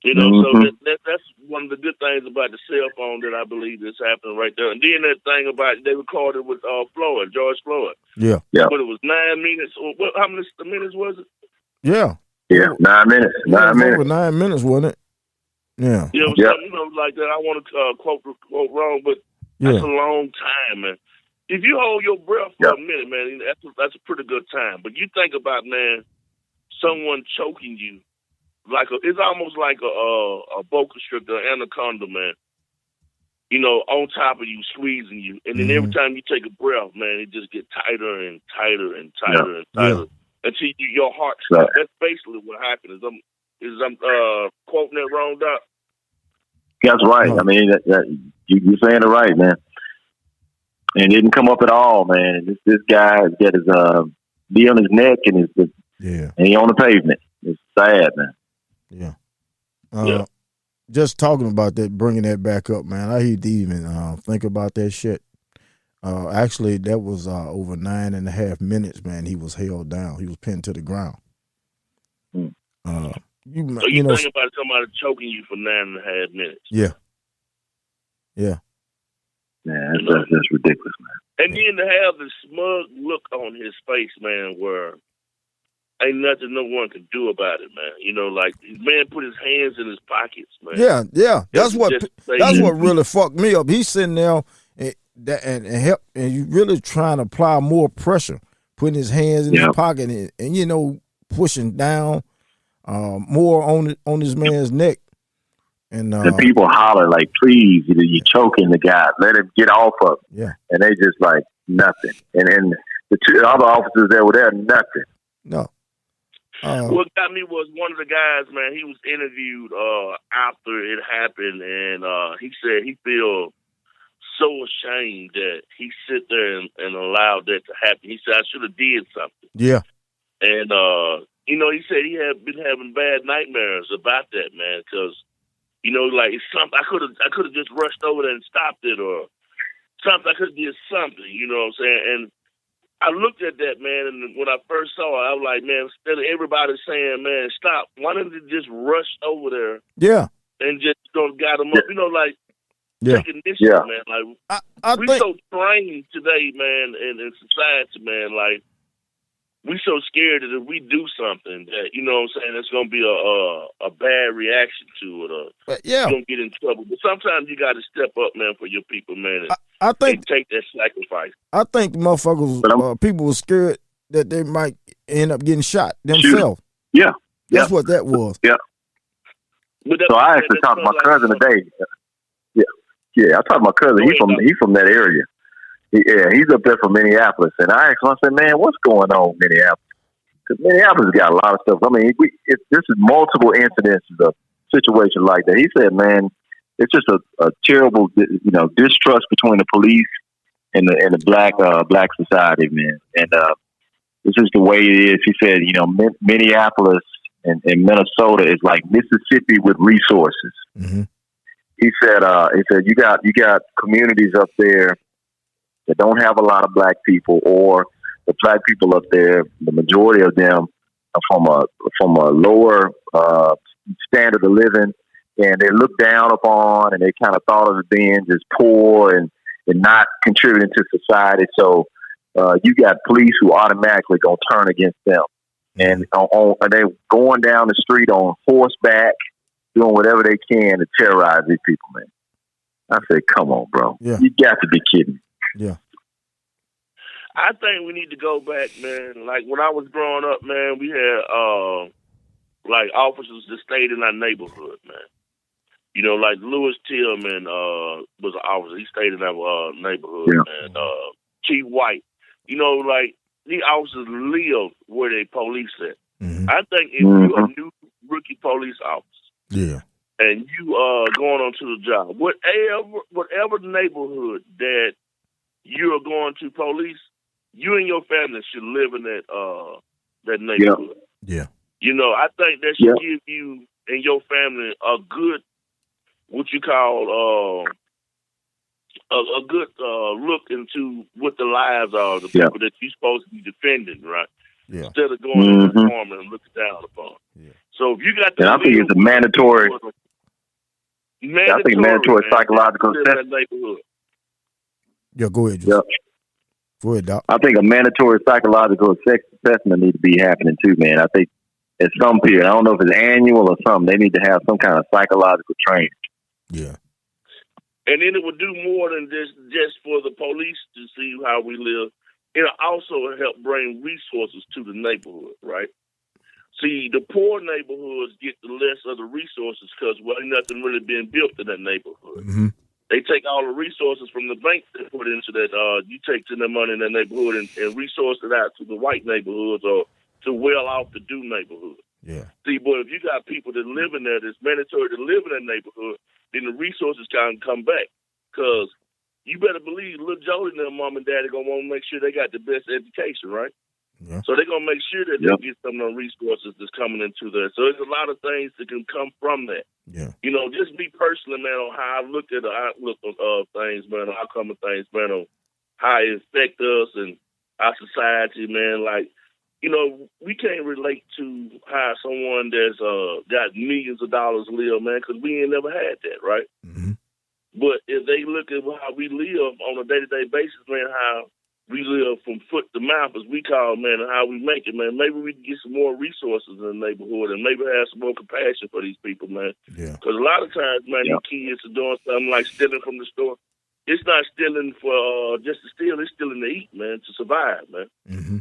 So that's one of the good things about the cell phone that I believe is happening right there. And then that thing about they recorded with George Floyd.
Yeah.
But it was 9 minutes. How many minutes was it?
Yeah.
Yeah, 9 minutes. 9 minutes.
Over 9 minutes, wasn't it? Yeah.
Yeah, it was something like that. I want to quote wrong, but that's a long time, man. If you hold your breath for a minute, man, that's a pretty good time. But you think about, man, someone choking you, it's almost like a boa constrictor, anaconda, man. On top of you, squeezing you, and then every time you take a breath, man, it just gets tighter and tighter and tighter and tighter until your heart stops. That's basically what happened. I'm quoting that wrong, Doc?
That's right. I mean, you're saying it right, man. And it didn't come up at all, man. This guy's got his knee on his neck and he on the pavement. It's sad, man.
Yeah. Just talking about that, bringing that back up, man. I hate to even think about that shit. Actually, that was over 9.5 minutes, man. He was held down. He was pinned to the ground.
So you think about somebody choking you for 9.5 minutes?
Yeah. Yeah.
Yeah, that's ridiculous, man.
And then to have the smug look on his face, man, where ain't nothing no one can do about it, man. Like his man put his hands in his pockets, man.
Yeah. That's what really fucked me up. He's sitting there and you really trying to apply more pressure, putting his hands in his pocket and pushing down more on this man's neck. And
people holler like, please, you're choking the guy. Let him get off of him.
Yeah.
And they just like, nothing. And the two other officers that were there, nothing.
No.
What got me was one of the guys, man, he was interviewed after it happened, and he said he feels so ashamed that he sit there and allowed that to happen. He said, I should have did something.
Yeah.
And, he said he had been having bad nightmares about that, man, because like it's something I could have just rushed over there and stopped it, or something I could have did something. You know what I'm saying? And I looked at that, man, and when I first saw it, I was like, man, instead of everybody saying, man, stop, why didn't they just rush over there?
Yeah.
and just got them up. You know, like taking initiative, man. Like we so trained today, man, in society, man. Like we so scared that if we do something that, you know what I'm saying, it's gonna be a bad reaction to it, or you're gonna get in trouble. But sometimes you got to step up, man, for your people, man.
I think
and take that sacrifice.
I think motherfuckers, people were scared that they might end up getting shot themselves.
Yeah.
That's what that was.
Yeah. So I actually talked to my cousin today. Yeah, I talked to my cousin. He's from that area. He's up there from Minneapolis. And I asked him, I said, man, what's going on in Minneapolis? Because Minneapolis got a lot of stuff. I mean, this is multiple incidences of situations like that. He said, man, it's just a terrible, distrust between the police and the black society, man. And this is the way it is. He said, Minneapolis and Minnesota is like Mississippi with resources.
Mm-hmm.
He said you got communities up there that don't have a lot of black people, or the black people up there, the majority of them are from a lower standard of living, and they're looked down upon, and they kind of thought of as being just poor and not contributing to society. So you got police who automatically gonna turn against them, and they're going down the street on horseback, doing whatever they can to terrorize these people, man. I said, come on, bro.
Yeah.
You got to be kidding.
Yeah.
I think we need to go back, man. Like when I was growing up, man, we had like officers that stayed in our neighborhood, man. You know, like Lewis Tillman was an officer. He stayed in our neighborhood, man. Chief White. You know, like these officers live where they police at.
Mm-hmm.
I think if you're a new rookie police officer, and you going on to the job, whatever neighborhood that you're going to police, you and your family should live in that neighborhood.
Yeah.
You know, I think that should give you and your family a good, what you call a good look into what the lives are of the people that you're supposed to be defending, right?
Yeah.
Instead of going to the farm and looking down upon. Yeah. So if you got
I think it's a mandatory. I think mandatory psychological assessment.
Yeah, go ahead. Go ahead, Doc.
I think a mandatory psychological assessment needs to be happening too, man. I think at some period, I don't know if it's annual or something, they need to have some kind of psychological training.
Yeah.
And then it would do more than just for the police to see how we live. It'll also help bring resources to the neighborhood, right? See, the poor neighborhoods get the less of the resources because nothing really being built in that neighborhood.
Mm-hmm.
They take all the resources from the bank and put into that. You take the money in that neighborhood and resource it out to the white neighborhoods or to well-off-to-do neighborhoods.
Yeah.
See, but if you got people that live in there, that's mandatory to live in that neighborhood, then the resources can come back. Because you better believe little Jody and their mom and dad are going to want to make sure they got the best education, right?
Yeah.
So they're going to make sure that they get some of the resources that's coming into there. So there's a lot of things that can come from that.
Yeah.
You know, just me personally, man, on how I look at the outlook of things, man, on outcome of things, man, on how it affects us and our society, man. Like, you know, we can't relate to how someone that's got millions of dollars live, man, because we ain't never had that, right?
Mm-hmm.
But if they look at how we live on a day-to-day basis, man, how we live from foot to mouth, as we call, man, and how we make it, man, maybe we can get some more resources in the neighborhood and maybe have some more compassion for these people, man.
Yeah.
Because a lot of times, man, these kids are doing something like stealing from the store. It's not stealing for just to steal. It's stealing to eat, man, to survive, man.
Mm-hmm.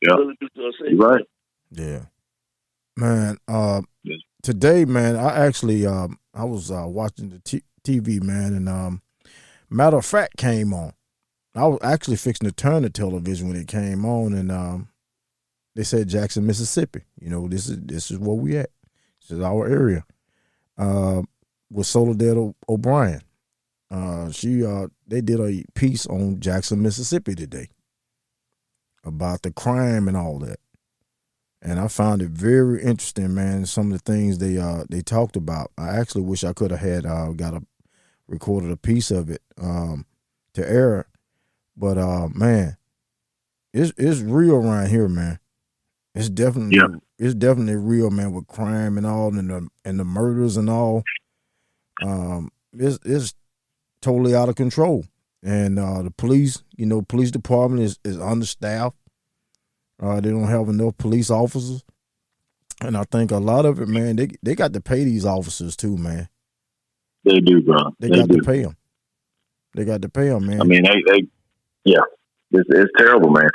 Yeah.
Really,
right.
Yeah. Man, today, man, I actually I was watching the TV, man, and Matter of Fact came on. I was actually fixing to turn the television when it came on, and they said Jackson, Mississippi. You know, this is where we at. This is our area. With Soledad O'Brien, they did a piece on Jackson, Mississippi today about the crime and all that, and I found it very interesting, man. Some of the things they talked about. I actually wish I could have had recorded a piece of it to air. But man, it's real around here, man. It's definitely real, man, with crime and all, and the murders and all. It's totally out of control. And the police, police department is understaffed. They don't have enough police officers. And I think a lot of it, man, they got to pay these officers too, man.
They do, bro.
They got to pay them. They got to pay them, man.
I mean, it's terrible, man.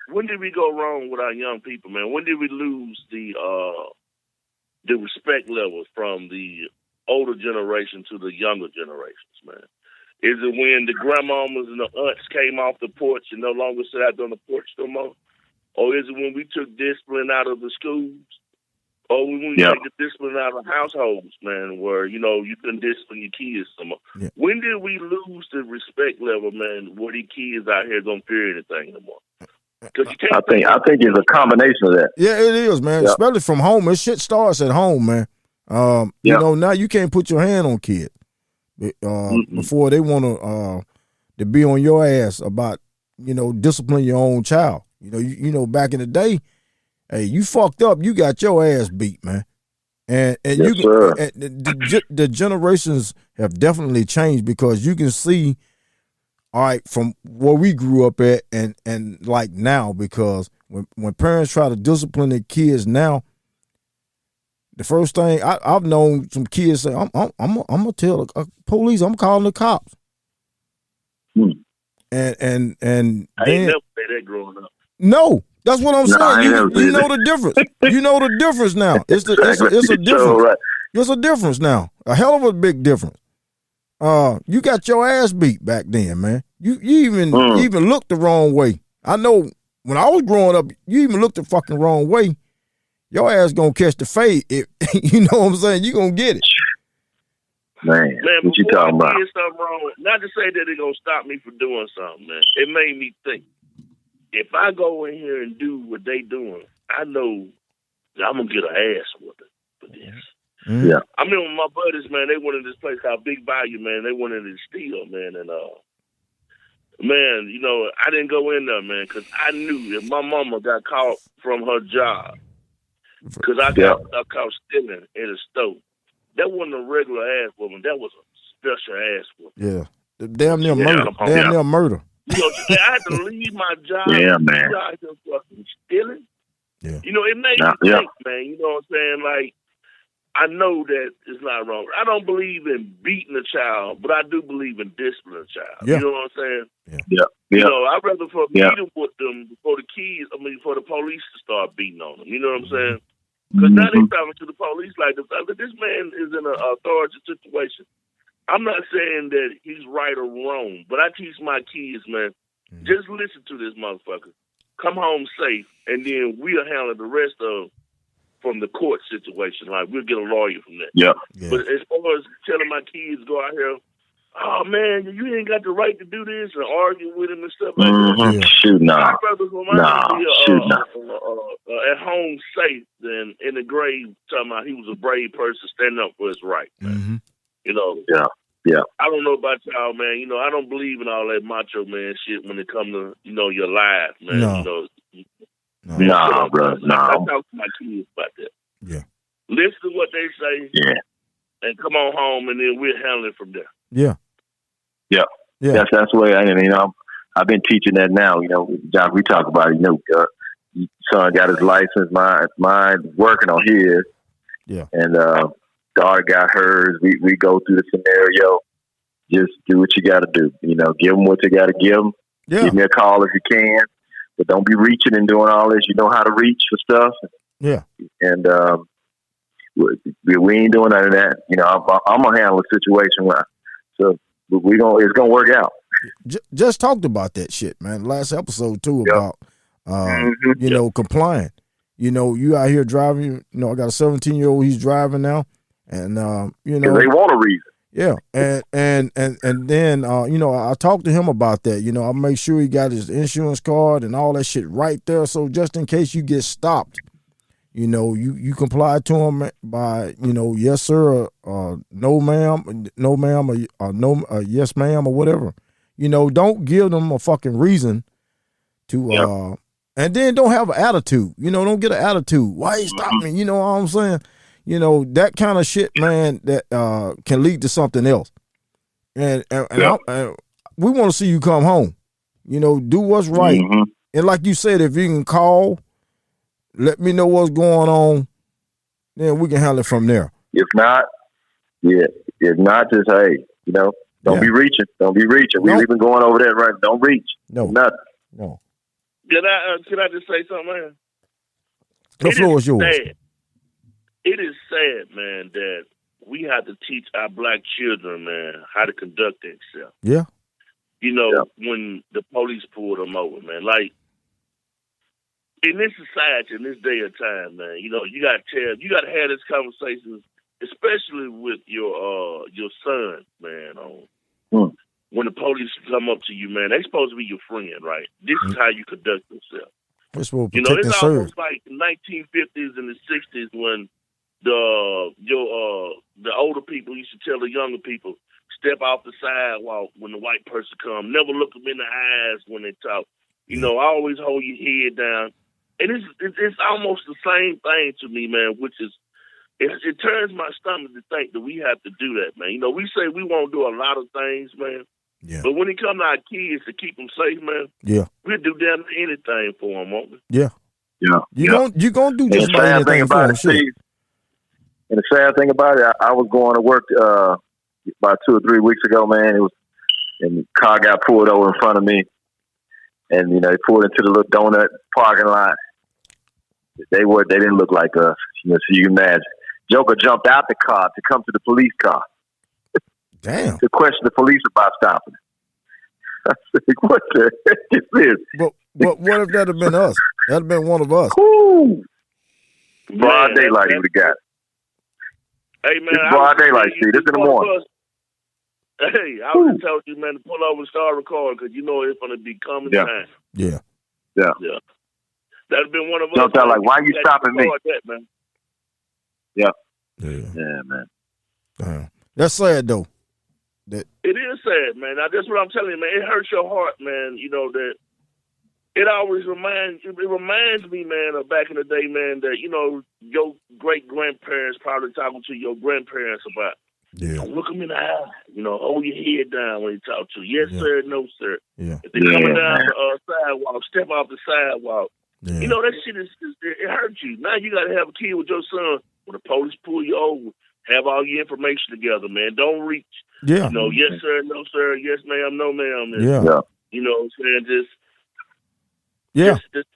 When did we go wrong with our young people, man? When did we lose the respect levels from the older generation to the younger generations, man? Is it when the grandmamas and the aunts came off the porch and no longer sat out on the porch no more? Or is it when we took discipline out of the schools? Or when we took the discipline out of households, man, where, you couldn't discipline your kids some more? Yeah. When did we lose the respect level, man, where these kids out here don't fear anything no more?
I think it's a combination of that.
Yeah, it is, man. Yeah. Especially from home. This shit starts at home, man. Now you can't put your hand on kids before they want to be on your ass about, discipline your own child. Back in the day, hey, you fucked up, you got your ass beat, man. And the generations have definitely changed because you can see, all right, from where we grew up at and like now, because when parents try to discipline their kids now, the first thing I've known some kids say, I'm gonna tell the police, I'm calling the cops. And
I ain't never say that growing up.
No, that's what I'm saying. You know the difference. You know the difference now. It's a difference. Right. It's a difference now. A hell of a big difference. You got your ass beat back then, man. You even looked the wrong way. I know when I was growing up, you even looked the fucking wrong way. Your ass gonna catch the fade. You know what I'm saying? You gonna get it.
Man, what you talking about?
Something wrong, not to say that it gonna stop me from doing something, man. It made me think. If I go in here and do what they doing, I know that I'm gonna get an ass whooping for this.
Mm-hmm. Yeah.
I mean, with my buddies, man, they went in this place called Big Bayou, man. They went in to steal, man, and man, I didn't go in there, man, because I knew if my mama got caught from her job, because I got caught stealing in a store, that wasn't a regular ass whooping. That was a special ass whooping.
Yeah, damn near murder. Damn near murder.
I had to leave my job.
Yeah, man.
I just fucking stealing.
Yeah.
It made me think, man. You know what I'm saying? Like, I know that it's not wrong. I don't believe in beating a child, but I do believe in disciplining a child.
Yeah.
You know what I'm saying?
Yeah.
I'd rather for me to whip them before the police to start beating on them. You know what I'm saying? Because now they're talking to the police like this man is in an authority situation. I'm not saying that he's right or wrong, but I teach my kids, man, just listen to this motherfucker. Come home safe, and then we'll handle the rest of from the court situation. Like, we'll get a lawyer from that.
Yeah.
But as far as telling my kids go out here, oh, man, you ain't got the right to do this, and argue with him and stuff like that.
Yeah. Shoot, no.
My brother's at home safe than in the grave talking about he was a brave person standing up for his right, man.
Mm-hmm.
Yeah.
I don't know about y'all, man. I don't believe in all that macho man shit when it comes to, your life, man.
No.
No, bro. No.
I talk to my kids about that.
Yeah.
Listen to what they say.
Yeah.
And come on home, and then we'll handle it from there.
Yeah.
Yeah. Yeah. That's the way I've been teaching that now. John, we talk about it. Son got his license, mine working on his.
Yeah.
And daughter got hers. We go through the scenario. Just do what you got to do. Give them what you got to give them.
Yeah.
Give me a call if you can, but don't be reaching and doing all this. You know how to reach for stuff.
Yeah.
And we ain't doing none of that. I'm gonna handle the situation. So it's gonna work out.
Just talked about that shit, man. Last episode too about complying. You out here driving. I got a 17-year-old. He's driving now, and they
want a reason.
Yeah, and then I talked to him about that. I make sure he got his insurance card and all that shit right there. So just in case you get stopped, you comply to him by yes sir, no ma'am, or no yes ma'am, or whatever. Don't give them a fucking reason to and then don't have an attitude. Don't get an attitude. Why you stop me? You know what I'm saying? You know, that kind of shit, man, that can lead to something else. And we want to see you come home. You know, do what's right.
Mm-hmm.
And like you said, if you can call, let me know what's going on, then we can handle it from there.
If not, just, hey, you know, don't be reaching. Don't be reaching.
No.
We've been going over that, right? Don't reach.
No.
Nothing.
No.
Can I just say something, man?
The floor is yours.
Sad. It is sad, man, that we have to teach our black children, man, how to conduct themselves.
Yeah.
You know, when the police pulled them over, man. Like, in this society, in this day and time, man, you know, you got to have this conversation, especially with your son, man. When the police come up to you, man, they supposed to be your friend, right? This is how you conduct yourself.
You know,
it's almost like the 1950s and the 60s when the older people used to tell the younger people, step off the sidewalk when the white person comes. Never look them in the eyes when they talk. You know, always hold your head down. And it's almost the same thing to me, man, which is, it turns my stomach to think that we have to do that, man. You know, we say we won't do a lot of things, man.
Yeah.
But when it comes to our kids to keep them safe, man, we'll do damn anything for them, won't we?
Yeah.
Yeah.
You gonna do just about anything for them, shit.
And the sad thing about it, I was going to work about 2 or 3 weeks ago, man. And the car got pulled over in front of me. And, you know, they pulled into the little donut parking lot. They didn't look like us. You know, so you can imagine. Joker jumped out the car to come to the police car.
Damn.
To question the police about stopping. I said, what the heck is this?
But what if that had been us? That'd have been one of us.
Ooh. Broad daylight he would have got it.
Hey, man.
It's broad daylight, see. This in the morning.
Hey, I would have told you, man, to pull over and start recording because you know it's going to be coming time.
Yeah.
That'd have been one of us.
Don't tell like, why are you stopping me?
That, man.
Yeah, man.
That's sad, though.
It is sad, man. Now, that's what I'm telling you, man. It hurts your heart, man. You know, that it always reminds me, man, of back in the day, man, that, you know, your great-grandparents probably talking to your grandparents about, don't look them in the eye. You know, hold your head down when you talk to. Yes, sir, no, sir.
Yeah.
If they're coming down the sidewalk, step off the sidewalk. Yeah. You know, that shit it hurts you. Now you got to have a kid with your son. When the police pull you over, have all your information together, man. Don't reach.
Yeah.
You know, yes, sir, no, sir. Yes, ma'am, no, ma'am.
Yeah.
You know what I'm saying?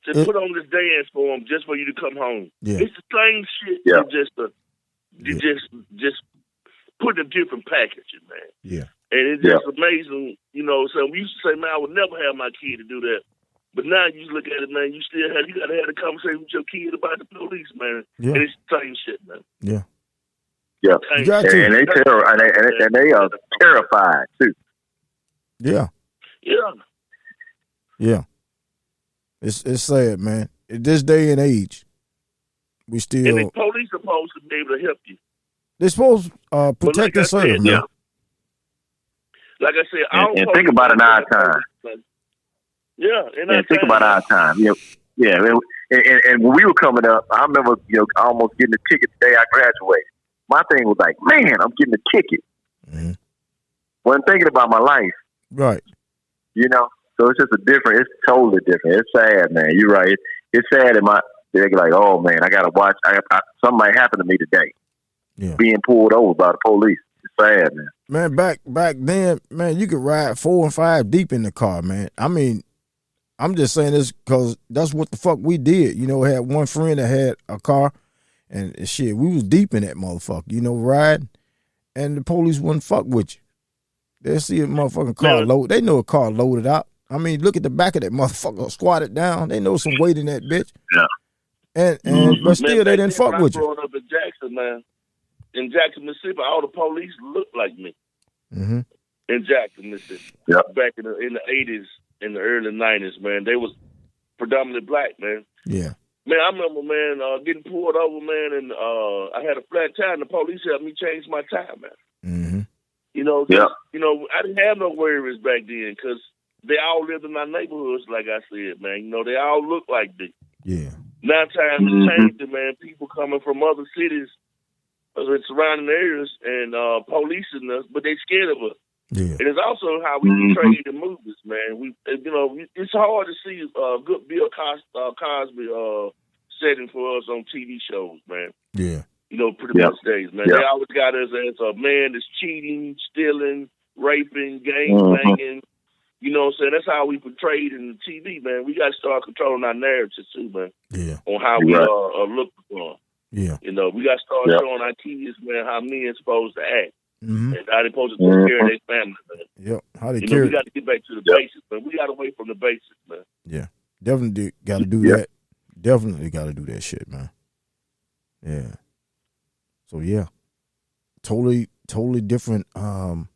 Just put on this dance for them just for you to come home.
Yeah.
It's the same shit. Just put in a different packaging, man.
Yeah.
And it's just amazing, you know. So we used to say, man, I would never have my kid to do that. But now you look at it, man, you got to have a conversation with your kid about the police, man.
Yeah.
And it's the same shit, man.
Yeah.
You got to.
And they are terrified too.
Yeah. It's sad, man. At this day and age, we still.
And the police are supposed to be able to help you.
They're supposed to protect and serve, man.
Like I said,
and think about it our time. Think about our time. And when we were coming up, I remember almost getting a ticket the day I graduated. My thing was like, man, I'm getting a ticket.
Mm-hmm.
When thinking about my life,
right?
So it's just it's totally different. It's sad, man. You're right. It's sad they're like, oh man, I gotta watch. Something might happen to me today.
Yeah.
Being pulled over by the police. It's sad, man.
Man, back then, man, you could ride 4 and 5 deep in the car, man. I mean, I'm just saying this because that's what the fuck we did. I had one friend that had a car, and shit, we was deep in that motherfucker, riding, and the police wouldn't fuck with you. They see a motherfucking car loaded. They know a car loaded out. I mean, look at the back of that motherfucker squatted down. They know some weight in that bitch.
Yeah.
But still, they didn't fuck with you.
Growing up in Jackson, man, in Jackson, Mississippi, all the police looked like me.
Mm-hmm.
In Jackson, Mississippi, back in the 80s, in the early 90s, man, they was predominantly black, man.
Yeah.
Man, I remember, man, getting pulled over, man, and I had a flat tire, and the police helped me change my tire, man.
Mm-hmm.
I didn't have no worries back then because they all lived in my neighborhoods, like I said, man. They all look like me.
Yeah.
Now times have changed, man. People coming from other cities surrounding areas and policing us, but they scared of us.
Yeah.
And it's also how we portray the movies, man. It's hard to see a good Bill Cosby setting for us on TV shows, man.
Yeah.
Pretty much days, man. They always got us as a man that's cheating, stealing, raping, gang banging. You know what I'm saying? That's how we portrayed in the TV, man. We got to start controlling our narratives too, man.
Yeah.
On how we look for them.
Yeah.
We got to start showing our kids, man, how men supposed to act.
Mm-hmm.
And how they supposed to take care of their family, man.
Yep. How they care.
We got to get back to the basics, man. We got to wait from the basics, man.
Yeah. Definitely got to do that. Definitely got to do that shit, man. Yeah. So yeah, totally different time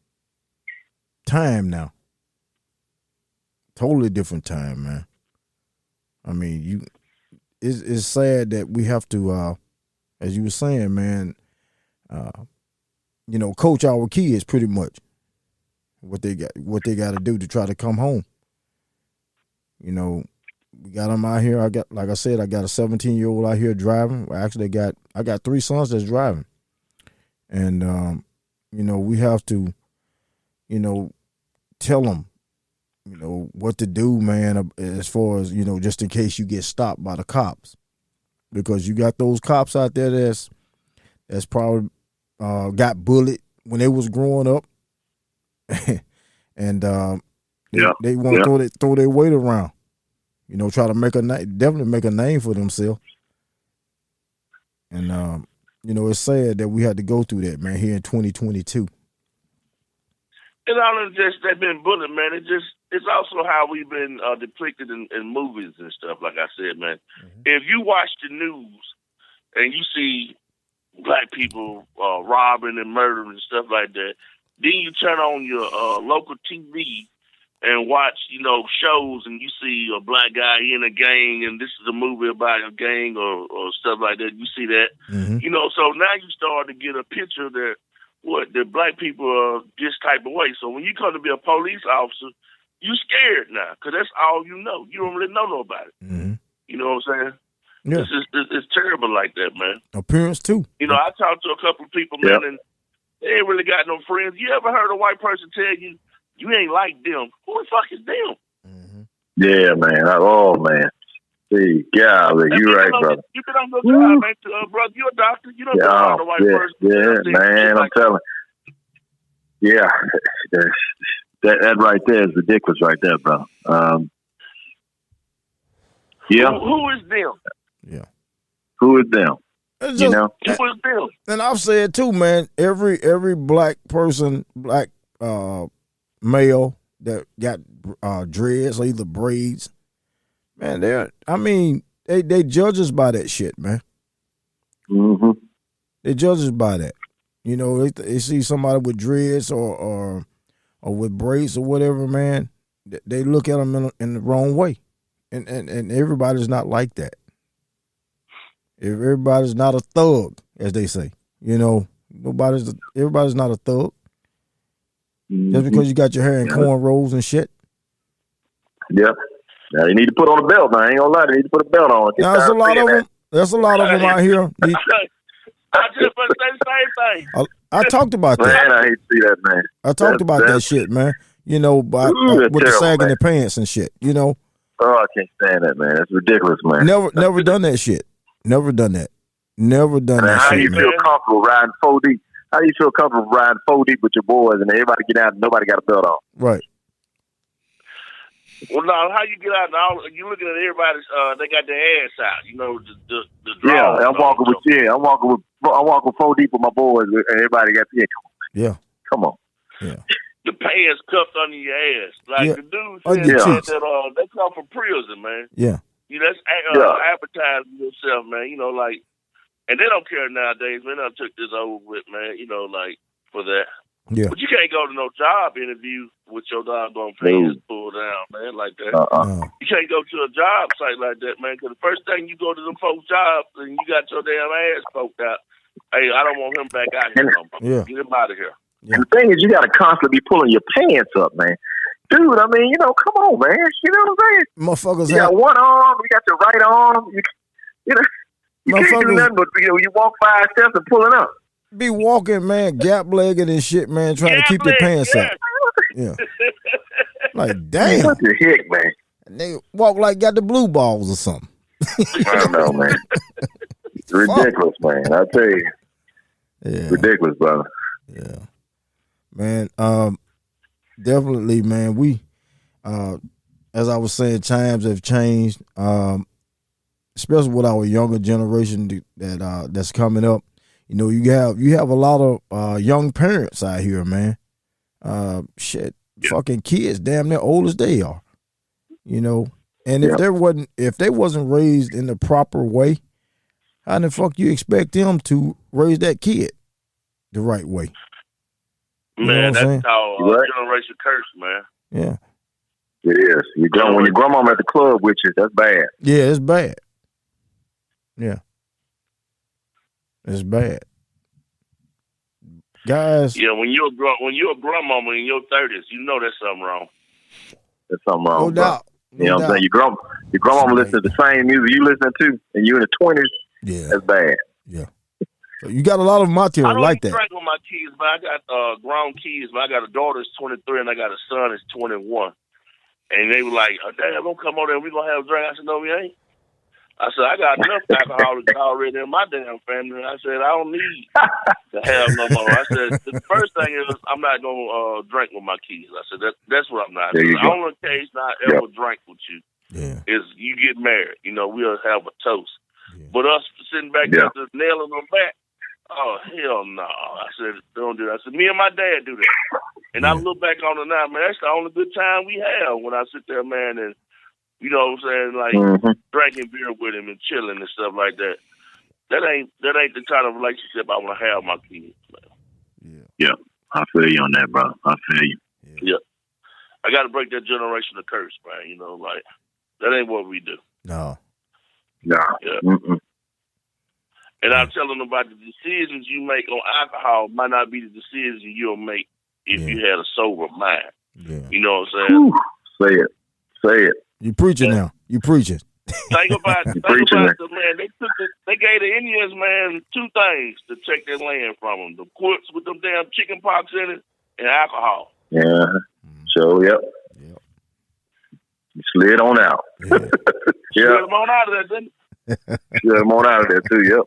now. Totally different time, man. I mean, it's sad that we have to, as you were saying, man, coach our kids pretty much. What they got to do to try to come home. We got them out here. I got a 17-year-old out here driving. Actually, I got 3 sons that's driving, and we have to, tell them, what to do, man. As far as just in case you get stopped by the cops, because you got those cops out there that's probably got bullied when they was growing up, and they want to throw their weight around. Try to definitely make a name for themselves. And, it's sad that we had to go through that, man, here in 2022.
And all of just they've been bullied, man. It's also how we've been depicted in movies and stuff, like I said, man. Mm-hmm. If you watch the news and you see black people robbing and murdering and stuff like that, then you turn on your local TV and watch, shows, and you see a black guy in a gang, and this is a movie about a gang or stuff like that. You see that, so now you start to get a picture that the black people are this type of way. So when you come to be a police officer, you scared now because that's all you know. You don't really know nobody. Mm-hmm. You know what I'm saying? Yeah. It's terrible like that, man.
Appearance too.
I talked to a couple of people, man, and they ain't really got no friends. You ever heard a white person tell you, you ain't like them? Who the fuck is them?
Mm-hmm. Yeah, man. Oh, man. See, golly, you're right, brother.
You been on the job, man. Brother, you're a doctor. You don't know the white person.
Yeah, man, I'm telling you. Yeah, that right there is ridiculous right there, bro.
Who is them?
Yeah.
Who is them?
Who is
them?
And I've said too, man, every black person, male that got dreads or either braids, man, they judge us by that shit, man.
Mm-hmm.
They judge us by that. They see somebody with dreads or with braids or whatever, man. They look at them in the wrong way, and everybody's not like that. Everybody's not a thug, as they say. Everybody's not a thug. Just because you got your hair in cornrows and shit.
Yeah. Now you need to put on a belt. Now I ain't gonna lie, they need to put a belt on.
There's a lot of them. There's a lot of them out here.
I just want to say the same thing.
I talked about that.
Man, I hate to see that, man.
I talked about that shit, man. With the sagging the pants and shit.
Oh, I can't stand that, man. That's ridiculous, man.
Never done that shit. Never done that. Never done that shit.
How do you feel comfortable riding 4 deep? How do you feel comfortable riding 4 deep with your boys and everybody get out and nobody got a belt on?
Right.
Well, now, how you get out and you looking at everybody's, they got their ass out, the draw.
Yeah, I'm walking 4 deep with my boys and everybody got, come on.
Yeah.
The pants cuffed under your ass. Like the dude said that they come from prison, man.
Yeah.
That's advertising yourself, man. And they don't care nowadays, man. I took this over with, man, for that.
Yeah.
But you can't go to no job interview with your doggone pants pulled down, man, like that. You can't go to a job site like that, man, because the first thing you go to them folks' jobs and you got your damn ass poked out, hey, I don't want him back out here no more.
Yeah.
Get him out of here.
Yeah. And the thing is, you got to constantly be pulling your pants up, man. Dude, come on, man. You know what I'm saying?
Motherfuckers
you got one arm, you got your right arm. You can't do nothing but you walk 5 steps and pulling up.
be walking, man, gap-legged and shit, man, trying to keep their pants up. Yeah. Like, damn.
What the heck, man?
They walk like got the blue balls or something.
I don't know, man. It's ridiculous, man. I tell you.
Yeah.
Ridiculous, brother.
Yeah. Man, definitely, man. We, as I was saying, times have changed, especially with our younger generation that's coming up. You know, you have a lot of young parents out here, man. Fucking kids, damn near old as they are. You know, and if they wasn't raised in the proper way, how the fuck you expect them to raise that kid the right way? You
man, that's how generation curse, man.
Yeah,
it is. When your grandmama at the club with you, that's bad.
Yeah, it's bad. Yeah, it's bad, guys.
Yeah, when you're a grandmama in your 30s, you know there's something wrong.
There's something wrong.
No doubt.
You know what I'm saying? Your grandmama listen to the same music you listen to, and you in the 20s.
Yeah,
that's bad.
Yeah. So you got a lot of material like that.
I don't drink with my kids, but I got grown kids. But I got a daughter that's 23, and I got a son that's 21. And they were like, "Dad, don't come over there. We gonna have a drink." I said, "No, we ain't." I said, "I got enough alcohol already in my damn family." I said, "I don't need to have no more." I said, "The first thing is I'm not gonna drink with my kids." I said, "That's what I'm not." The only occasion I ever drink with you is you get married. You know, we'll have a toast. Yeah. But us sitting back there just nailing them back, oh hell no! I said, "Don't do that." I said, "Me and my dad do that." And I look back on it now, man. That's the only good time we have when I sit there, man, and you know what I'm saying, like drinking beer with him and chilling and stuff like that. That ain't the kind of relationship I want to have with my kids, man.
Yeah, I feel you on that, bro. I feel you.
Yeah, I got to break that generational curse, man. You know, like that ain't what we do.
No.
Yeah. And I'm telling them about the decisions you make on alcohol might not be the decisions you'll make if you had a sober mind. Yeah. You know what I'm saying?
Say it.
You preaching now. You preaching.
Think about it, man. They gave the Indians, man, two things to take their land from them: the quilts with them damn chicken pox in it, and alcohol.
Yeah. So yep. You slid on out.
Yeah.
Slid them on out of there, didn't
you? Slid them on out of there too. Yep.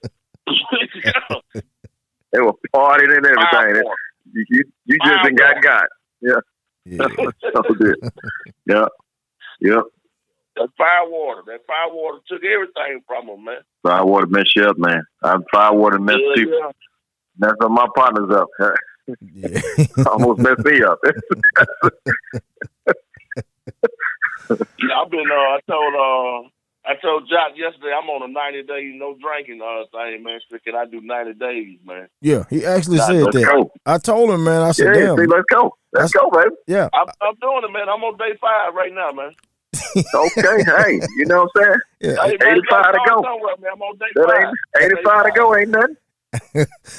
They were partying and everything. You just got. Yeah. So good. Yep.
That firewater took everything from them, man.
Firewater messed you up, man. Firewater messed you. Messed up my partners up.
Yeah.
Almost messed me up.
I've been. I told Jock yesterday I'm on a 90-day no drinking thing, man. So can I do 90 days, man?
Yeah, he actually said that. Go. I told him, man. I said, "Damn,
see, let's go, baby."
Yeah,
I'm doing it, man. I'm on day 5 right now, man.
Okay, hey, you know what I'm saying?
Yeah.
Hey,
85 to go.
Man. I'm on day 5.
85 to go ain't nothing.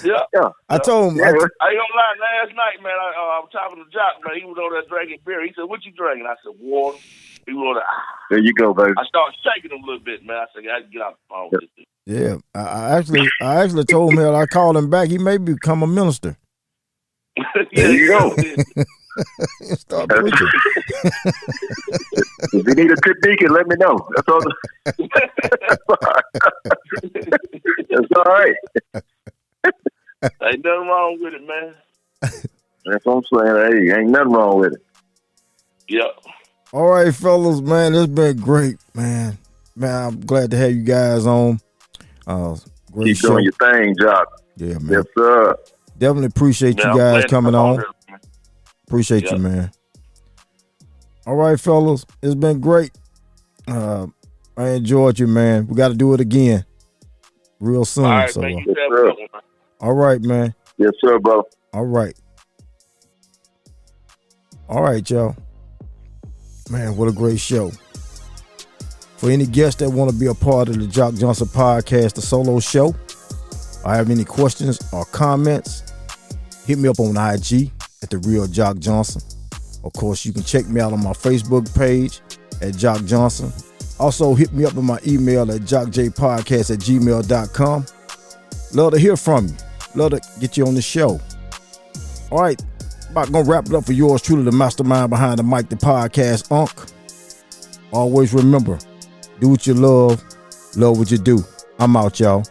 Yeah.
I told him.
I ain't gonna lie. Last night, man, I was talking to Jock, man. He was over there drinking beer. He said, "What you drinking?" I said, "Water." He was
there you go, baby.
I started shaking him a little bit, man. I said, "I got to get out the phone with this."
Yeah, I actually told him that I called him back. He may become a minister.
There you go.
Start preaching.
If you need a good deacon, let me know. That's all. That's all right.
Ain't nothing wrong with it, man.
That's what I'm saying. Hey, ain't nothing wrong with it.
Yep.
All right, fellas, man, it's been great, man. Man, I'm glad to have you guys on. Great
Keep
show.
doing your thing, Jock.
Yeah, man.
Yes, sir.
Definitely appreciate you guys coming on. Appreciate you, man. All right, fellas, it's been great. I enjoyed you, man. We got to do it again real soon.
All right,
so,
man.
all right, man.
Yes, sir, bro.
All right. All right, y'all. Man, what a great show. For any guests that want to be a part of the Jock Johnson podcast, the solo show, or have any questions or comments, hit me up on IG at The Real Jock Johnson. Of course, you can check me out on my Facebook page at Jock Johnson. Also, hit me up on my email at jockjpodcast@gmail.com. Love to hear from you. Love to get you on the show. All right, about gonna wrap it up for yours truly, the mastermind behind the mic, the podcast, Unc. Always remember, do what you love what you do. I'm out, y'all.